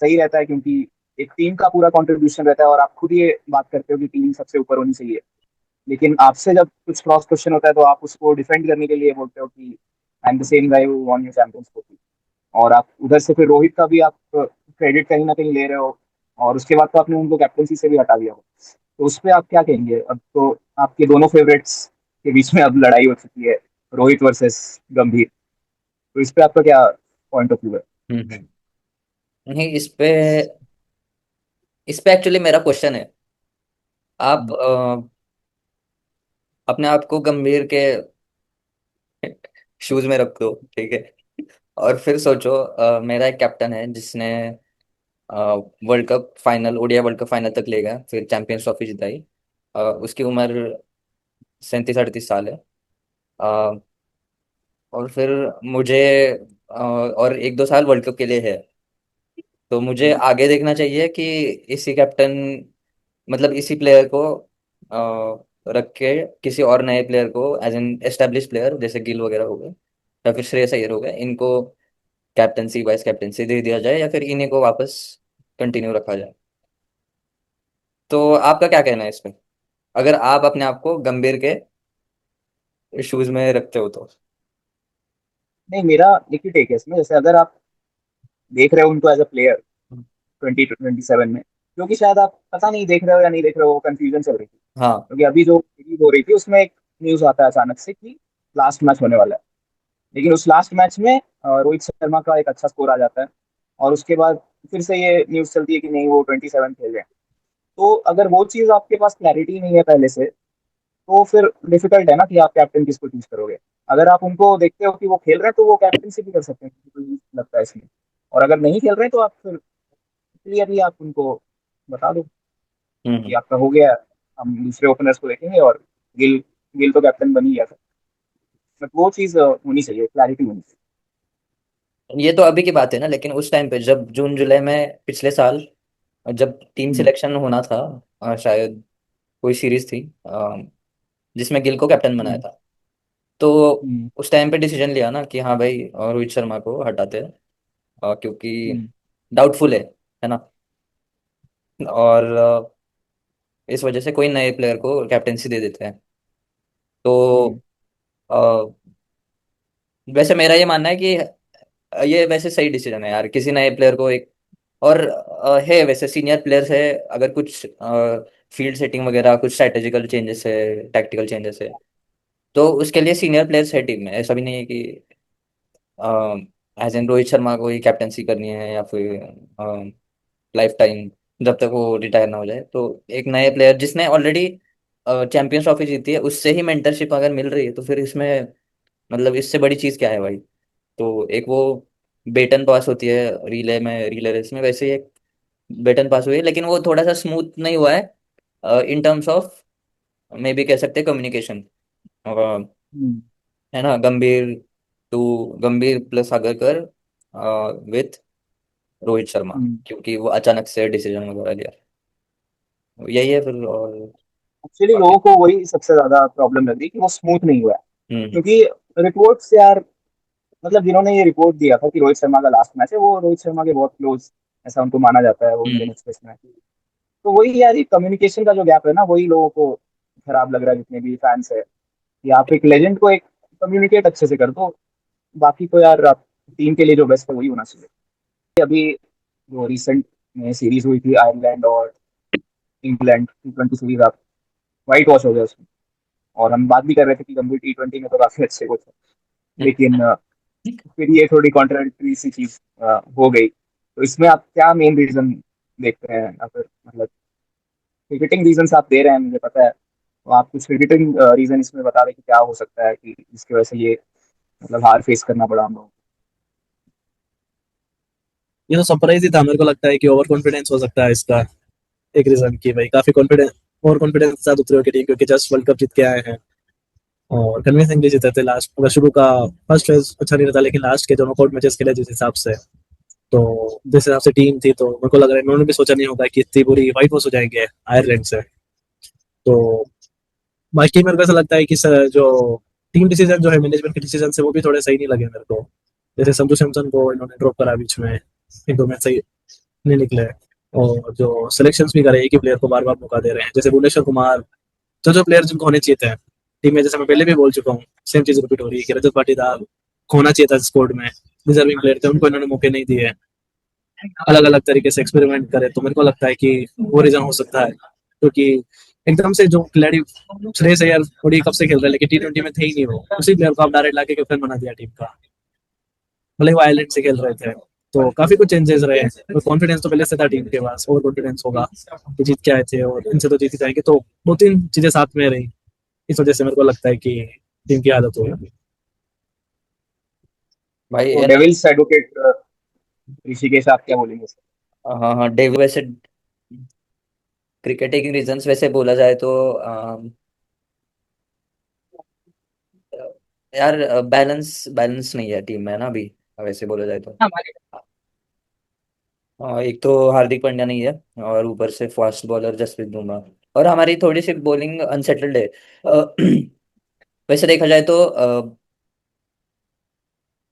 सही रहता है? क्योंकि एक टीम का पूरा कंट्रीब्यूशन रहता है, और आप खुद ये बात करते हो कि टीम सबसे ऊपर होनी चाहिए, लेकिन आपसे जब कुछ क्रॉस क्वेश्चन होता है तो आप उसको डिफेंड करने के लिए बोलते हो कि I am the same guy who won you champions trophy, और आप उधर से फिर रोहित का भी आप क्रेडिट कहीं ना कहीं ले रहे हो, और उसके बाद तो आपने उनको कैप्टनसी से भी हटा दिया हो। तो उस पर आप क्या कहेंगे? अब तो आपके दोनों फेवरेट्स के बीच में अब लड़ाई हो चुकी है, रोहित वर्सेस गंभीर। तो इस पे आपका क्या पॉइंट ऑफ व्यू है? हम्म। नहीं, इस पे एक्चुअली मेरा क्वेश्चन है। आप अपने आप को गंभीर के शूज में रख दो, ठीक है, और फिर सोचो मेरा एक कैप्टन है जिसने world cup final, ODI world cup final तक ले गया, फिर चैंपियंस ट्रॉफी जिताई। उसकी उम्र 37-38 साल है। अ, और फिर मुझे और 1-2 साल वर्ल्ड कप के लिए है। तो मुझे आगे देखना चाहिए कि इसी कैप्टन, मतलब इसी प्लेयर को रख के किसी और नए प्लेयर को एज एन एस्टेब्लिश प्लेयर, जैसे गिल वगैरह हो गए या फिर श्रेयस अय्यर हो गए, इनको कैप्टनसी वाइस कैप्टनसी दे दिया जाए, या फिर इन्हीं को वापस कंटिन्यू रखा जाए। तो आपका क्या कहना है इस पे, अगर आप अपने आप को गंभीर के शूज में रखते हो तो? नहीं, मेरा एक ही टेक है इसमें। जैसे अगर आप देख रहे हो उनको एज अ प्लेयर 2027 में, क्योंकि शायद आप पता नहीं देख रहे हो या नहीं देख रहे हो, कंफ्यूजन चल रही थी, हाँ। क्योंकि अभी जो सीरीज हो रही थी उसमें एक न्यूज आता है अचानक से कि लास्ट मैच होने वाला है, लेकिन उस लास्ट मैच में रोहित शर्मा का एक अच्छा स्कोर आ जाता है, और उसके बाद फिर से ये न्यूज चलती है कि नहीं, वो 27 खेल रहे हैं। तो अगर वो चीज आपके पास क्लैरिटी नहीं है पहले से, तो फिर डिफिकल्ट है ना कि आप कैप्टन किसको चूज करोगे। अगर आप उनको देखते हो कि वो खेल रहे हैं तो वो कैप्टनसी भी कर सकते हैं, मुझे कोई लगता है इसमें। और अगर नहीं खेल रहे तो आप फिर क्लियरली आप उनको बता दो कि हम्म। आपका हो गया, हम दूसरे ओपनर्स को देखेंगे। और गिल गिल तो कैप्टन बन ही गया था। बट वो चीज़ होनी चाहिए, क्लैरिटी होनी चाहिए। ये तो अभी की बात है ना, लेकिन उस टाइम पे जब जून जुलाई में पिछले साल जब टीम हम्म, सिलेक्शन होना था, शायद कोई सीरीज थी जिसमें गिल को कैप्टन बनाया हम्म, था, तो हम्म, उस टाइम पे डिसीजन लिया ना कि हाँ भाई रोहित शर्मा को हटाते हैं, क्योंकि हम्म, डाउटफुल है ना। और इस वजह से कोई नए प्लेयर को कैप्टेंसी दे देते हैं। हम्म, तो अ, वैसे मेरा ये मानना है कि ये वैसे सही डिसीजन है यार, किसी नए प्लेयर को एक। और है वैसे सीनियर प्लेयर्स है, अगर कुछ फील्ड सेटिंग वगैरह, कुछ स्ट्रेटेजिकल चेंजेस है, टैक्टिकल चेंजेस है, तो उसके लिए सीनियर प्लेयर्स है टीम में। ऐसा भी नहीं है कि एज एन रोहित शर्मा को ही कैप्टेंसी करनी है या फिर लाइफ टाइम, जब तक वो रिटायर ना हो जाए। तो एक नए प्लेयर जिसने ऑलरेडी चैंपियंस ट्रॉफी जीती है, उससे ही मेंटरशिप अगर मिल रही है, तो फिर इसमें मतलब इससे बड़ी चीज़ क्या है भाई। तो एक वो बेटन पास होती है रिले में, रिले रेस में, वैसे ही एक बेटन पास हुई है, लेकिन वो थोड़ा सा स्मूथ नहीं हुआ है इन टर्म्स ऑफ, मे भी कह सकते हैं कम्युनिकेशन, हम्म, है ना। गंभीर टू गंभीर प्लस आगरकर विथ रोहित शर्मा, हम्म। क्योंकि वो अचानक से डिसीजन वगैरह लिया। यही है फिर। और एक्चुअली बाकी लोगों को वही सबसे ज्यादा प्रॉब्लम लग रही कि वो स्मूथ नहीं हुआ है। हम्म। क्योंकि रिपोर्ट्स यार, मतलब जिन्होंने ये रिपोर्ट दिया था कि रोहित शर्मा का लास्ट मैच है, वो रोहित शर्मा के बहुत क्लोज ऐसा उनको माना जाता है, वो इंडियन हम्म। एक्सप्रेस में। तो वही यार, ये कम्युनिकेशन का जो गैप है ना, वही लोगों को खराब लग रहा है, जितने भी फैंस है। कि आप एक लेजेंड को एक कम्युनिकेट अच्छे से कर दो, बाकी तो यार आप टीम के लिए जो बेस्ट है वही होना चाहिए। अभी जो रिसेंट में सीरीज हुई थी आयरलैंड और इंग्लैंड T20 सीरीज, आप वाइट वॉश हो गया उसमें। और हम बात भी कर रहे थे कि गंभीर T20 में तो काफी अच्छे कोच है। लेकिन फिर ये थोड़ी कॉन्ट्राडिक्टरी सी चीज हो गई। तो इसमें आप क्या मेन रीजन देखते हैं, या फिर मतलब क्रिकेटिंग रीजन आप दे रहे हैं मुझे पता है, तो आप कुछ क्रिकेटिंग रीजन इसमें बता दें कि क्या हो सकता है कि जिसकी वजह से ये मतलब हार फेस करना पड़ा हम लोगों ये तो सरप्राइज ही था, मेरे को लगता है कि ओवर कॉन्फिडेंस हो सकता है इसका एक रीजन, की भाई काफी कॉन्फिडेंस, ओवर कॉन्फिडेंस के साथ उतरे हो की टीम, क्योंकि जस्ट वर्ल्ड कप जीत के आए हैं और कन्विंसिंगली जीते थे लास्ट। अगर शुरू का फर्स्ट फेज अच्छा नहीं रहता, लेकिन लास्ट के जो नॉकआउट मैचेस खेले जिस हिसाब से, तो जिस हिसाब से टीम थी, तो मेरे को लग रहा है इन्होंने भी सोचा नहीं होगा कि इतनी बुरी व्हाइट वॉश हो जाएंगे आयरलैंड से। तो बाकी मेरे को ऐसा लगता है कि जो टीम डिसीजन जो है, मैनेजमेंट के डिसीजन से, वो भी थोड़े सही नहीं लगे मेरे को। जैसे संजू सैमसन को इन्होंने ड्रॉप करा बीच में, एक दो मैच सही नहीं निकले। और जो सिलेक्शंस भी करे, एक ही प्लेयर को बार बार मौका दे रहे हैं, जैसे भुवनेश्वर कुमार, जो जो प्लेयर जिनको होने चाहिए थे टीम में, जैसे मैं पहले भी बोल चुका हूँ, सेम चीज रिपीट हो रही है कि रजत पाटीदार को होना चाहिए था स्क्वाड में, डिजर्विंग प्लेयर थे, उनको इन्होंने मौके नहीं दिए। अलग अलग तरीके से एक्सपेरिमेंट करे, तो मेरे को लगता है कि वो रीजन हो सकता है, क्योंकि एकदम से जो खिलाड़ी, श्रेयस अय्यर थोड़ी कब से खेल रहे हैं, लेकिन T20 में थे ही नहीं वो, उसी प्लेयर को आप डायरेक्ट लाके कैप्टन बना दिया टीम का, भले ही वो आयरलैंड से खेल रहे थे। तो काफी कुछ चेंजेस रहे हैं, तो कॉन्फिडेंस तो पहले से था टीम के पास, ओवर कॉन्फिडेंस होगा कि जीत के आए थे और इनसे तो जीत ही जाएंगे, तो दो तीन चीजें साथ में रही, इस वजह से मेरे को लगता है कि टीम की आदत होगी। भाई को। तो है ना। डेविल्स एडवोकेट ऋषिकेश, आप क्या बोलेंगे सर? हाँ हाँ, डेव वैसे क्रिकेटिंग रीजंस वैसे बोला जाए तो यार बैलेंस बैलेंस नहीं है टीम में ना अभी, वैसे बोला जाए तो। एक तो हार्दिक पांड्या नहीं है, और ऊपर से फास्ट बॉलर जसप्रीत बुमराह, और हमारी थोड़ी सी बॉलिंग अनसेटल्ड है। वैसे देखा जाए तो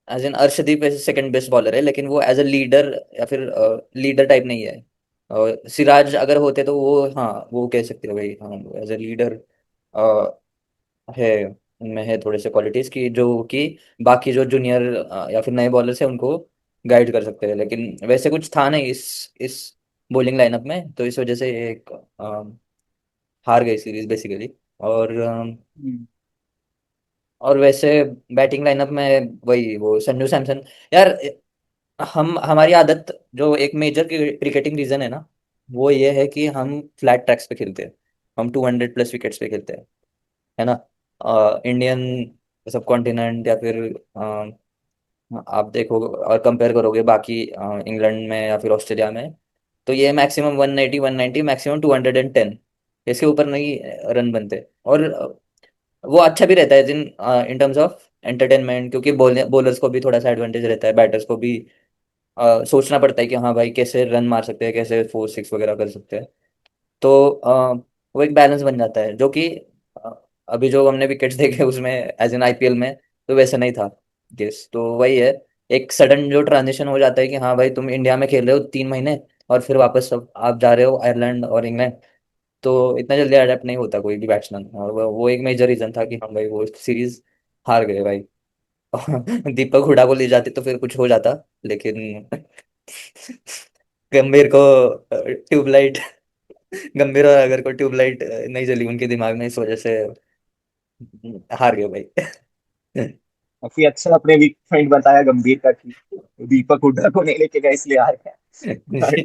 एज एन अर्शदीप वैसे सेकंड बेस्ट बॉलर है, लेकिन वो एज अ लीडर या फिर लीडर टाइप नहीं है। सिराज अगर होते तो वो, हाँ वो कह सकते हो भाई, हाँ एज अ लीडर है, उनमें है थोड़े से क्वालिटीज की जो कि बाकी जो जूनियर या फिर नए बॉलर्स हैं उनको गाइड कर सकते हैं, लेकिन वैसे कुछ था नहीं इस बॉलिंग लाइनअप में, तो इस वजह से ये एक हार गई सीरीज बेसिकली। और हम्म, और वैसे बैटिंग लाइनअप में वही वो संजू सैमसन यार। हम हमारी आदत, जो एक मेजर क्रिकेटिंग रीजन है ना, वो ये है कि हम फ्लैट ट्रैक्स पे खेलते हैं, हम 200 प्लस विकेट्स पे खेलते हैं। है ना। इंडियन सब कॉन्टिनेंट या फिर आप देखो और कंपेयर करोगे बाकी इंग्लैंड में या फिर ऑस्ट्रेलिया में, तो ये मैक्सिमम 180 190, मैक्सिमम 210, इसके ऊपर नहीं रन बनते। और वो अच्छा भी रहता है इन टर्म्स ऑफ एंटरटेनमेंट, क्योंकि बॉलर्स को भी थोड़ा सा एडवांटेज रहता है, बैटर्स को भी सोचना पड़ता है कि हाँ भाई कैसे रन मार सकते हैं, कैसे 4 6 वगैरह कर सकते हैं। तो वो एक बैलेंस बन जाता है, जो कि अ, अभी जो हमने विकेट्स देखे उसमें एज एन आईपीएल में, तो वैसा नहीं था केस। तो वही है, एक सडन जो ट्रांजिशन हो जाता है कि हाँ भाई तुम इंडिया में खेल रहे हो 3 महीने, और फिर वापस सब आप जा रहे हो आयरलैंड और इंग्लैंड, तो इतना जल्दी अडेप्ट नहीं होता कोई भी बैट्समैन। और वो एक मेजर रीजन था कि हाँ भाई वो सीरीज हार गए भाई। दीपक हुडा को ले जाते तो फिर कुछ हो जाता, लेकिन गंभीर को ट्यूबलाइट, गंभीर और अगर को ट्यूबलाइट नहीं जली उनके दिमाग में, इस वजह से हार गए भाई। काफी अच्छा अपने वीक पॉइंट बताया गंभीर का कि दीपक हुड्डा को नहीं लेके गए इसलिए हार गए। जी।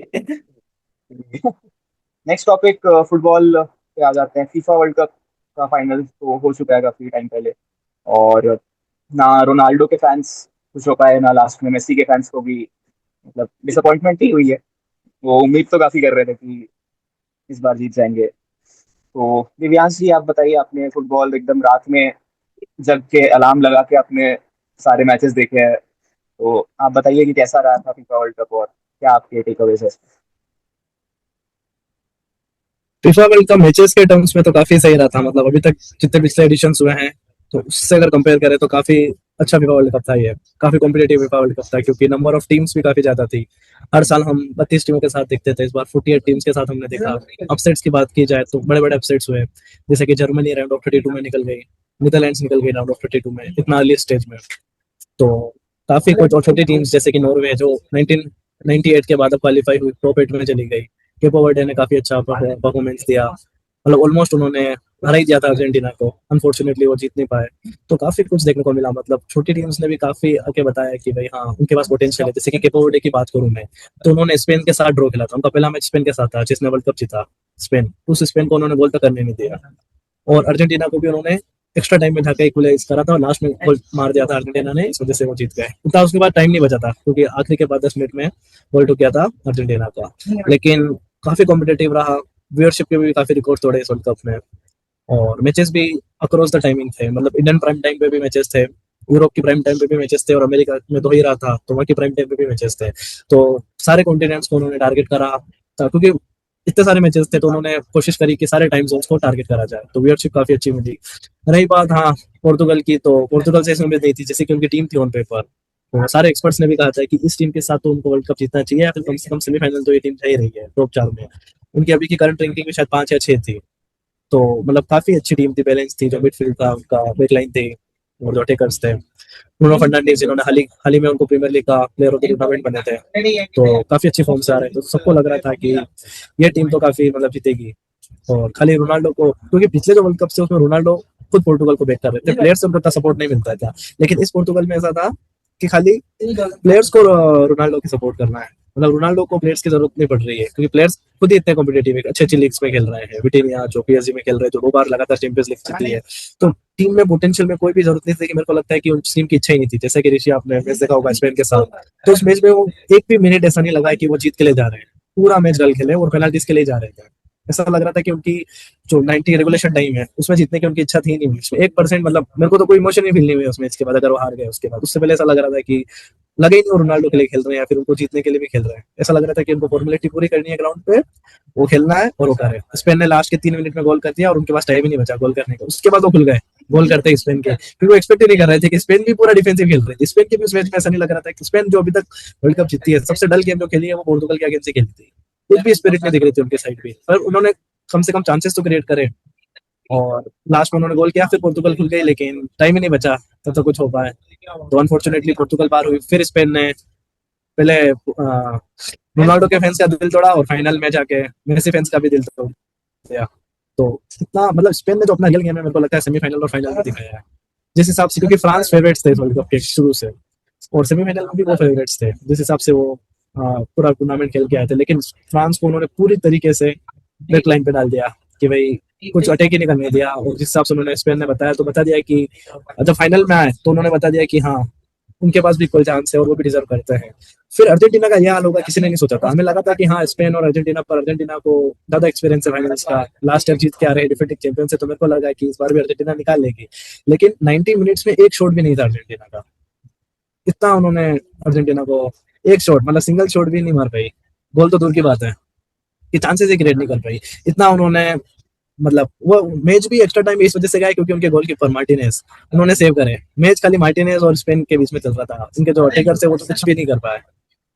नेक्स्ट टॉपिक फुटबॉल पे आ जाते हैं। फीफा वर्ल्ड कप का फाइनल तो हो चुका है काफी टाइम पहले, और ना रोनाल्डो के फैंस खुश हो पाए, ना लास्ट में मेसी के फैंस को भी मतलब डिसअपॉइंटमेंट ही हुई है। वो उम्मीद तो काफी कर रहे थे कि इस बार जीत जाएंगे। तो दिव्यांश जी आप बताइए, आपने फुटबॉल एकदम रात में जग के अलार्म लगा के आपने सारे मैचेस देखे हैं, तो आप बताइए कि कैसा रहा था फीफा वर्ल्ड कप और क्या आपके टेक अवेज है। फीफा वर्ल्ड कप मैचेस के टर्म्स में तो काफी सही रहा था, मतलब अभी तक जितने पिछले एडिशन हुए हैं तो उससे अगर कंपेयर करें तो काफी अच्छा फीफा वर्ल्ड कप था ये। काफी कॉम्पिटेटिव फीफा वर्ल्ड कप था, क्योंकि नंबर ऑफ टीम्स भी काफी ज्यादा थी। हर साल हम 32 टीमों के साथ देखते थे, इस बार 48 टीम्स के साथ हमने देखा। अपसेट्स की बात की जाए तो बड़े बड़े अपसेट्स हुए, जैसे कि जर्मनी राउंड ऑफ 32 में निकल गई, नीदरलैंड्स निकल गई राउंड ऑफ 32 में इतना अर्ली स्टेज में। तो काफी कुछ, और छोटी टीम्स जैसे कि नॉर्वे जो 1998 के बाद अब क्वालिफाई हुई, टॉप 8 में चली गई। केपो वर्डे ने काफी अच्छा परफॉर्मेंस दिया, मतलब ऑलमोस्ट उन्होंने हरा ही दिया था अर्जेंटीना को, अनफॉर्चुनेटली वो जीत नहीं पाए। तो काफी कुछ देखने को मिला, मतलब छोटी टीम्स ने भी काफी आगे बताया कि भाई हाँ उनके पास पोटेंशियल है। जैसे कि केपो वर्डे की बात करूं मैं, तो उन्होंने स्पेन के साथ ड्रॉ खेला था, उनका पहला मैच स्पेन के साथ था जिसने वर्ल्ड कप जीता। स्पेन, उस स्पेन को उन्होंने गोल तक करने नहीं दिया। और अर्जेंटीना को भी उन्होंने एक्स्ट्रा टाइम में जाकर इक्वलाइज करा था, और लास्ट में गोल मार दिया था अर्जेंटीना ने, इस वजह से वो जीत गए। उतना उसके बाद टाइम नहीं बचा था, क्योंकि आखिरी के बाद 10 मिनट में गोल टू किया था अर्जेंटीना का। लेकिन काफी कॉम्पिटेटिव रहा, व्यूअरशिप के भी काफी रिकॉर्ड तोड़े इस वर्ल्ड कप में। और मैचेस भी अक्रॉस द टाइमिंग थे, मतलब इंडियन प्राइम टाइम पे भी मैचेस थे, यूरोप की प्राइम टाइम पे भी मैचेस थे, और अमेरिका में तो ही रहा था तो वहाँ की प्राइम टाइम पे भी मैचेस थे। तो सारे कॉन्टिनेंट्स को उन्होंने टारगेट करा था, क्योंकि इतने सारे मैचेस थे तो उन्होंने कोशिश करी कि सारे टाइम जोन्स को टारगेट करा जाए, तो व्यूअरशिप काफी अच्छी मिली। रही बात हाँ पोर्तुगल की, तो पोर्तुगल से इस उम्मीद नहीं थी, जैसे कि उनकी टीम थी ऑन पेपर। तो सारे एक्सपर्ट्स ने भी कहा था कि इस टीम के साथ तो उनको वर्ल्ड कप जीतना चाहिए, या फिर कम से कम सेमीफाइनल तो ये टीम जा ही रही है टॉप 4 में। उनकी अभी की करंट रैंकिंग में शायद 5 या 6 थी। तो मतलब काफी अच्छी टीम थी, बैलेंस थी, जो मिडफील्ड था उनका, बैकलाइन थी, और जो अटैकर्स थे। ब्रूनो फर्नांडिस जिन्होंने हाल ही में उनको प्रीमियर लीग का प्लेयर ऑफ द टूर्नामेंट बने थे, तो काफी अच्छी फॉर्म से आ रहे थे, तो सबको लग रहा था कि ये टीम तो काफी मतलब जीतेगी। और खाली रोनाल्डो को, क्योंकि पिछले जो वर्ल्ड कप से उसमें रोनाल्डो खुद पोर्टुगल को बैक कर रहे थे, प्लेयर्स से उनका सपोर्ट नहीं मिलता था। लेकिन इस पोर्टुगल में ऐसा था कि खाली प्लेयर्स को रोनाल्डो की सपोर्ट करना है, मतलब रोनाल्डो को प्लेयर्स की जरूरत नहीं पड़ रही है, क्योंकि प्लेयर्स खुद ही इतने कॉम्पिटेटिव है, अच्छी अच्छी लीग्स में खेल रहे हैं। विटिनिया जो पीएसजी में खेल रहे हैं, जो 2 बार लगातार चैंपियंस लीग जीती है, तो टीम में पोटेंशियल में कोई भी जरूरत नहीं थी। कि मेरे को लगता है कि उस टीम की इच्छा ही नहीं थी, जैसे कि ऋषि आपने मैच देखा होगा स्पेन के साथ, तो उस मैच में वो एक भी मिनट ऐसा नहीं लगा कि वो जीत के लिए जा रहे हैं, पूरा मैच डल खेले और पेनाल्टीज के लिए जा रहे थे। ऐसा लग रहा था कि उनकी जो 90 रेगुलेशन टाइम है उसमें जीतने की उनकी इच्छा थी नहीं उसमें 1%, मतलब मेरे को तो कोई इमोशन ही फील नहीं हुई उस मैच के बाद, अगर वो हार गए उसके बाद। उससे पहले ऐसा लग रहा था कि लगे ही नहीं वो रोनाल्डो के लिए खेल रहे हैं या फिर उनको जीतने के लिए भी खेल रहे हैं। ऐसा लग रहा था कि उनको फॉर्मेलिटी पूरी करनी है ग्राउंड पे, वो खेलना है और वो करे। स्पेन ने लास्ट के 3 मिनट में गोल कर दिया और उनके पास टाइम ही नहीं बचा गोल करने का, उसके बाद वो खुल गए गोल करते स्पेन के। फिर वो एक्सपेक्ट ही नहीं कर रहे थे कि स्पेन भी पूरा डिफेंसिव खेल रही थी। स्पेन के भी उस मैच में ऐसा नहीं लग रहा था कि स्पेन जो अभी तक वर्ल्ड कप जीती है, सबसे डल गेम जो खेली है वो पोर्तुगल के अगेंस्ट से खेली थी। कुछ भी स्पिरिट नहीं दिख रही थी उनके साइड पे, पर उन्होंने कम से कम चांसेस तो क्रिएट करे, और लास्ट में उन्होंने गोल किया, फिर पोर्तुगल खुल गई, लेकिन टाइम ही नहीं बचा तब तो कुछ हो पाए। तो अनफॉर्चुनेटली पोर्तुगल पार हुई, फिर स्पेन ने पहले रोनाल्डो के फैंस का दिल तोड़ा और फाइनल में जाके मेसी फैंस का भी दिल तोड़ दिया। तो इतना मतलब स्पेन ने जो अपना रियल गेम है मेरे को लगता है सेमीफाइनल और फाइनल में दिखाया है जिस हिसाब से, क्योंकि फ्रांस फेवरेट्स थे वर्ल्ड कप के शुरू से, और सेमीफाइनल में भी वो फेवरेट्स थे जिस हिसाब से वो पूरा टूर्नामेंट खेल के आए थे। लेकिन फ्रांस को उन्होंने पूरी तरीके से डेड लाइन पे डाल दिया कि भाई कुछ अटैक ही नहीं करने दिया, और जिस हिसाब से उन्होंने स्पेन ने बताया तो बता दिया कि जब फाइनल में आए तो उन्होंने बता दिया कि हाँ उनके पास भी कोई चांस है और वो भी डिजर्व करते हैं। फिर अर्जेंटीना का यह हाल होगा किसी ने नहीं सोचा था। हमें लगा था कि हाँ स्पेन और अर्जेंटीना, पर अर्जेंटीना को ज्यादा एक्सपीरियंस है फाइनल्स का, लास्ट ईयर जीत के आ रहे हैं, डिफेंडिंग चैंपियन से, तो मेरे को लगा कि इस बार भी अर्जेंटीना निकाल लेगी। लेकिन 90 मिनट्स में एक शॉट भी नहीं था अर्जेंटीना का। इतना उन्होंने अर्जेंटीना को, एक शॉट मतलब सिंगल शॉट भी नहीं मार पाई, गोल तो दूर की बात है कि चांसेस ही क्रिएट नहीं कर पाई। इतना उन्होंने, मतलब वो मैच भी एक्स्ट्रा टाइम इस वजह से गया क्योंकि उनके गोलकीपर मार्टिनेज उन्होंने सेव करे। मैच खाली मार्टिनेज और स्पेन के बीच में चल रहा था, उनके जो अटैकर थे वो तो कुछ भी नहीं कर पाए।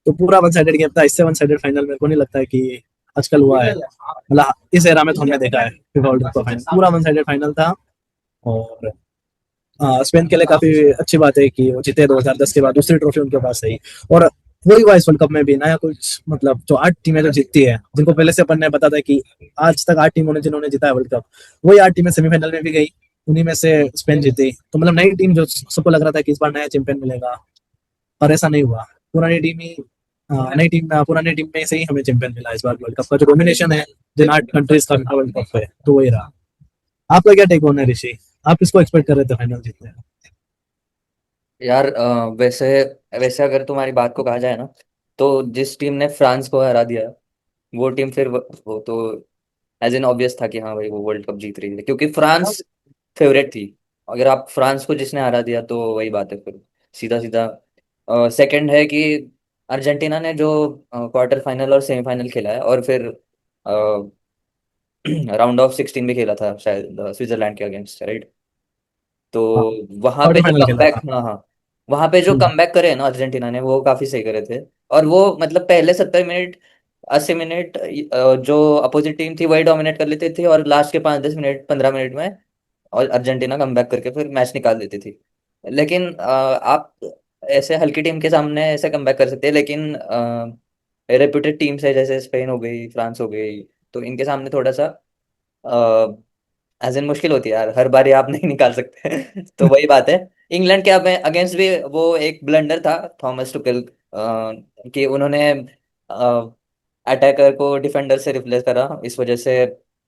तो पूरा वन साइडेड गेम था। इससे वन साइडेड फाइनल मेरे को नहीं लगता है कि आजकल हुआ है, मतलब इस एरा में तो हमने देखा है फीफा वर्ल्ड कप का फाइनल पूरा वन साइडेड फाइनल था। और स्पेन के लिए काफी अच्छी बात है कि वो जीते 2010 के बाद, दूसरी ट्रॉफी उनके पास है। और वही हुआ इस वर्ल्ड कप में भी, नया कुछ मतलब जो 8 टीमें जो जीतती है, जिनको पहले से अपन ने पता था कि आज तक 8 टीमों ने जिन्होंने जीता है वर्ल्ड कप, वही 8 टीमें सेमीफाइनल में भी गई, उन्हीं में से स्पेन जीती। तो मतलब नई टीम, जो सबको लग रहा था कि इस बार नया चैंपियन मिलेगा, और ऐसा नहीं हुआ। पुरानी टीम ही, नई टीम, पुरानी टीम में से ही हमें चैंपियन मिला इस बार वर्ल्ड कप का। जो डोमिनेशन है जिन 8 कंट्रीज का वर्ल्ड कप है, तो वही रहा। आपका क्या टेक ऑन है ऋषि? आप किसको एक्सपेक्ट कर रहे थे फाइनल जीतने? यार वैसे वैसे अगर तुम्हारी बात को कहा जाए ना, तो जिस टीम ने फ्रांस को हरा दिया, वो टीम फिर वो तो एज एन ऑब्वियस था कि हाँ भाई वो वर्ल्ड कप जीत रही है, क्योंकि फ्रांस फेवरेट थी। अगर आप फ्रांस को जिसने हरा दिया तो वही बात है फिर, सीधा सीधा। सेकंड है कि अर्जेंटीना ने जो क्वार्टर फाइनल और सेमीफाइनल खेला है, और फिर राउंड ऑफ 16 भी खेला था शायद स्विट्जरलैंड के अगेंस्ट, राइट? तो हाँ, वहां पे क्वार्टर जो फाइनल खेला कमबैक, था। हाँ हाँ, वहां पे जो हम्म। कमबैक करे ना अर्जेंटीना ने, वो काफी सही करे थे। और वो मतलब पहले 70 मिनट, 80 मिनट जो अपोजिट टीम थी वही डोमिनेट कर लेती थी, और लास्ट के 5-10 मिनट, 15 मिनट में और अर्जेंटीना कमबैक करके फिर मैच निकाल देती थी। लेकिन आप ऐसे हल्की टीम के सामने ऐसे कमबैक कर सकते हैं, लेकिन रेप्यूटेड टीम्स है जैसे स्पेन हो गई, फ्रांस हो गई, तो इनके सामने थोड़ा सा एज इन मुश्किल होती है यार, हर बार आप नहीं निकाल सकते। तो वही बात है। इंग्लैंड के अगेंस्ट भी वो एक ब्लंडर था थॉमस टुकेल, कि उन्होंने अटैकर को डिफेंडर से रिप्लेस करा, इस वजह से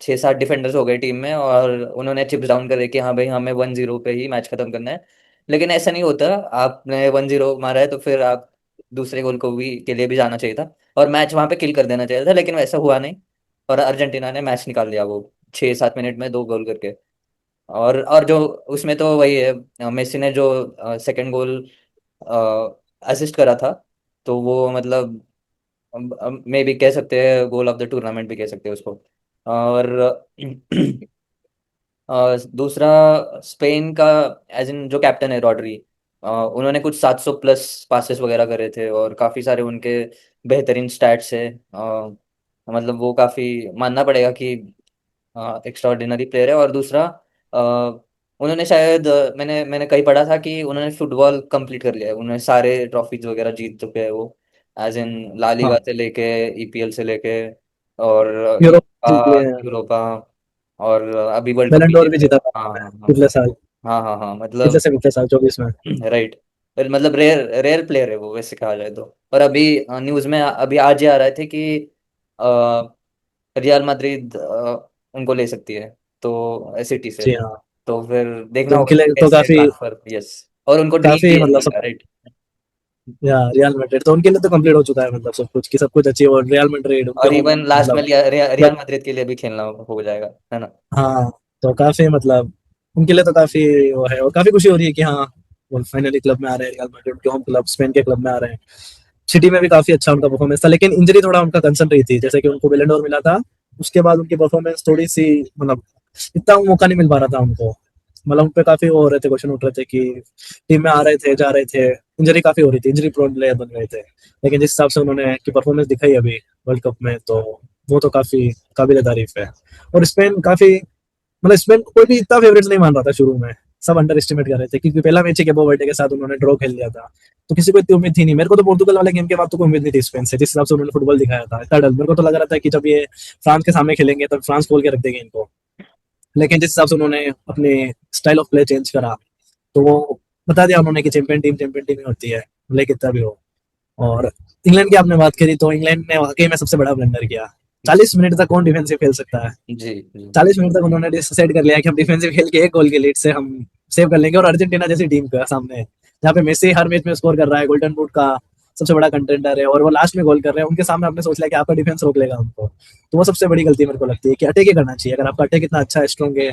6-7 डिफेंडर्स हो गए टीम में, और उन्होंने चिप्स डाउन करे कि हाँ भाई हमें 1-0 पे ही मैच खत्म करना है। लेकिन ऐसा नहीं होता, आपने 1-0 मारा है तो फिर आप दूसरे गोल को भी के लिए भी जाना चाहिए था, और मैच वहां पे किल कर देना चाहिए था, लेकिन वैसा हुआ नहीं। और अर्जेंटीना ने मैच निकाल दिया वो 6-7 मिनट में 2 गोल करके। और जो उसमें तो वही है, मेसी ने जो सेकंड गोल असिस्ट करा था, तो वो मतलब मे भी कह सकते हैं गोल ऑफ द टूर्नामेंट भी कह सकते हैं उसको। और दूसरा स्पेन का एज इन जो कैप्टन है रॉड्री, उन्होंने कुछ 700 प्लस पासेस वगैरह करे थे, और काफ़ी सारे उनके बेहतरीन स्टैट्स है। मतलब वो काफ़ी मानना पड़ेगा कि एक्स्ट्रा ऑर्डिनरी प्लेयर है। और दूसरा अ, उन्होंने शायद मैंने मैंने कहीं पढ़ा था कि उन्होंने फुटबॉल कंप्लीट कर लिया है, उन्होंने सारे ट्रॉफीज वगैरह जीत चुके हैं वो, एज इन ला लीगा हाँ, से लेके ईपीएल से लेके, और यूरोप जीत लिए यूरोपा, हैं। यूरोपा, और अभी वर्ल्ड कप बैलन भी डोर भी जीते। जीता था हाँ उन्होंने हाँ हाँ पिछले साल, हाँ हाँ हाँ, पिछले मतलब से पिछले साल 24 में। राइट। मतलब रेयर रेयर प्लेयर है वो, वैसे कहा जाए तो। और अभी न्यूज में अभी आज ही आ रहे थे कि रियल मैड्रिड उनको ले सकती है, तो सिटी से। जी हाँ। तो फिर देखना तो होगा उनके कि लिए तो कैसे काफी, ट्रांसफर, यस। और उनको ड्रीम काफी भी है मतलब सब, उनका, राइट? या रियल मैड्रिड तो उनके लिए तो कंप्लीट हो चुका है, मतलब सब कुछ, कि सब कुछ अचीव, और रियल मैड्रिड उनके और होम, इवन लास्ट में मतलब रियल क्लब। मैड्रिड के लिए भी खेलना हो जाएगा, है ना? हाँ, तो काफी मतलब उनके लिए तो काफी वो है, और काफी खुशी हो रही है कि हाँ वो फाइनली क्लब में आ रहे हैं, रियल मैड्रिड के होम क्लब स्पेन के क्लब में आ रहे हैं। सिटी में भी काफी अच्छा उनका परफॉर्मेंस था, लेकिन इंजरी थोड़ा उनका कंसर्न रही थी, जैसे कि उनको बैलन डोर मिला था, उसके बाद उनकी परफॉर्मेंस थोड़ी सी, मतलब इतना मौका नहीं मिल पा रहा था उनको। मतलब उन पे काफी वो हो रहे थे, क्वेश्चन उठ रहे थे कि टीम में आ रहे थे, जा रहे थे, इंजरी काफी हो रही थी, इंजरी प्रोन प्लेयर बन गए थे। लेकिन जिस हिसाब से उन्होंने की परफॉर्मेंस दिखाई अभी वर्ल्ड कप में, तो वो तो काफी काबिल तारीफ है। और स्पेन काफी, मतलब स्पेन को कोई भी इतना फेवरेट नहीं मान रहा था शुरू में, सब अंडर एस्टिमेट कर रहे थे, क्योंकि पहला मैच ही केबो वर्डे के साथ उन्होंने ड्रॉ खेल लिया था। तो किसी को इतनी उम्मीद थी नहीं। मेरे को तो पोर्तुगल वाले गेम के बाद तो कोई उम्मीद नहीं थी स्पेन से, जिस हिसाब से उन्होंने फुटबॉल दिखाया था, इतना डर मेरे को तो लग रहा था कि जब ये फ्रांस के सामने खेलेंगे तब फ्रांस खोल के रख देंगे इनको। लेकिन जिस हिसाब से उन्होंने अपने स्टाइल ऑफ प्ले चेंज करा, तो वो बता दिया उन्होंने कि चैंपियन टीम ही होती है, भले कितना भी हो। और इंग्लैंड की आपने बात करी, तो इंग्लैंड ने वाकई में सबसे बड़ा ब्लंडर किया। 40 मिनट तक कौन डिफेंसिव खेल सकता है? जी जी 40 मिनट तक उन्होंने डिसाइड कर लिया कि हम डिफेंसिव खेल के एक गोल के लीड से हम सेव कर लेंगे, और अर्जेंटीना जैसी टीम का सामने जहाँ पे मेसी हर मैच में स्कोर कर रहा है, गोल्डन बूट का सबसे बड़ा कंटेंडर है, और वो लास्ट में गोल कर रहे हैं, उनके सामने आपने सोच लिया कि आपका डिफेंस रोक लेगा हमको। तो वो सबसे बड़ी गलती मेरे को लगती है कि अटैक ही करना चाहिए। अगर आपका अटैक इतना अच्छा है, स्ट्रॉन्ग है,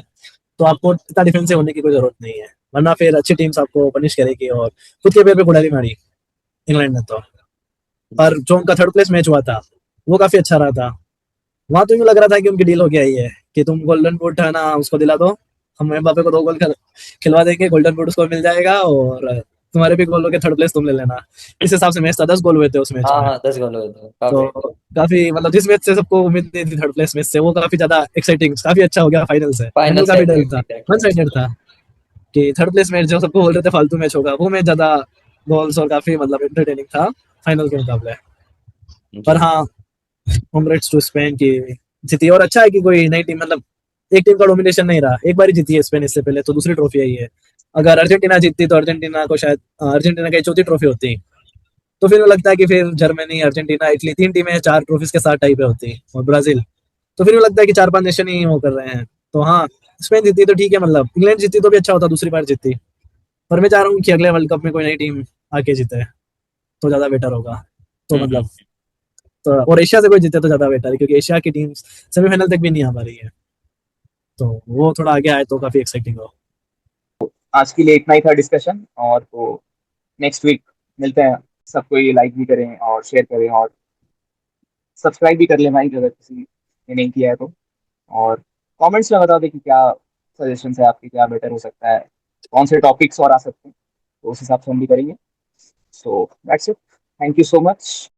तो आपको इतना डिफेंसिव होने की कोई जरूरत नहीं है, वरना फिर अच्छी टीम्स आपको पनिश करेगी। और खुद के पैर पे कुल्हाड़ी मारी इंग्लैंड ने तो। पर जी जो उनका थर्ड प्लेस मैच हुआ था, वो काफी अच्छा रहा था। वहां तो यूं लग रहा था कि उनकी डील हो गया ही है कि तुम गोल्डन बूट है ना उसको दिला दो, हम एम्बापे को 2 गोल खिलवा देंगे, गोल्डन बूट उसको मिल जाएगा, और तुम्हारे भी गोल हो के थर्ड प्लेस तुम ले लेना। इस हिसाब से मैच था, 10 गोल हुए थे उस मैच हाँ में। हाँ 10 गोल हुए थे तो काफी। काफी मतलब जिस मैच से सबको उम्मीद नहीं थी थर्ड प्लेस मैच से, वो काफी ज्यादा एक्साइटिंग, काफी अच्छा हो गया फाइनल से। फाइनल फाइनल का से भी डर था, वन एग्जैक्टली। साइडेड था कि थर्ड प्लेस मैच जो सबको बोल रहे थे फालतू मैच होगा, वो मैच ज्यादा गोल्स और काफी मतलब एंटरटेनिंग था फाइनल के मुकाबले। पर जी हाँ, कांग्रेट्स टू स्पेन की जीती। और अच्छा है कि कोई नई टीम, मतलब एक टीम का डोमिनेशन नहीं रहा, एक बार ही जीती है स्पेन, इससे पहले तो दूसरी ट्रॉफी आई है। अगर अर्जेंटीना जीतती तो अर्जेंटीना को शायद अर्जेंटीना की चौथी ट्रॉफी होती। तो फिर वो लगता है कि फिर जर्मनी, अर्जेंटीना, इटली, 3 टीमें 4 ट्रॉफीज के साथ टाई पे होती, और ब्राजील। तो फिर वो लगता है कि 4-5 नेशन ही वो कर रहे हैं। तो हाँ, स्पेन जीती तो ठीक है, मतलब इंग्लैंड जीती तो भी अच्छा होता, दूसरी बार जीती। पर मैं चाह रहा हूँ कि अगले वर्ल्ड कप में कोई नई टीम आके जीते तो ज्यादा बेटर होगा। तो हम्म। मतलब तो, और एशिया से कोई जीते तो ज्यादा बेटर है, क्योंकि एशिया की टीम्स सेमीफाइनल तक भी नहीं आ पा रही है। तो वो थोड़ा आगे आए तो काफी एक्साइटिंग हो। आज के लिए इतना ही था डिस्कशन, और तो नेक्स्ट वीक मिलते हैं। सबको ये लाइक भी करें और शेयर करें, और सब्सक्राइब भी कर लें भाई अगर किसी ने नहीं किया है तो। और कमेंट्स में बता दें कि क्या सजेशन है आपके, क्या बेटर हो सकता है, कौन से टॉपिक्स और आ सकते हैं, तो उस हिसाब से हम भी करेंगे। So that's it, thank you so much.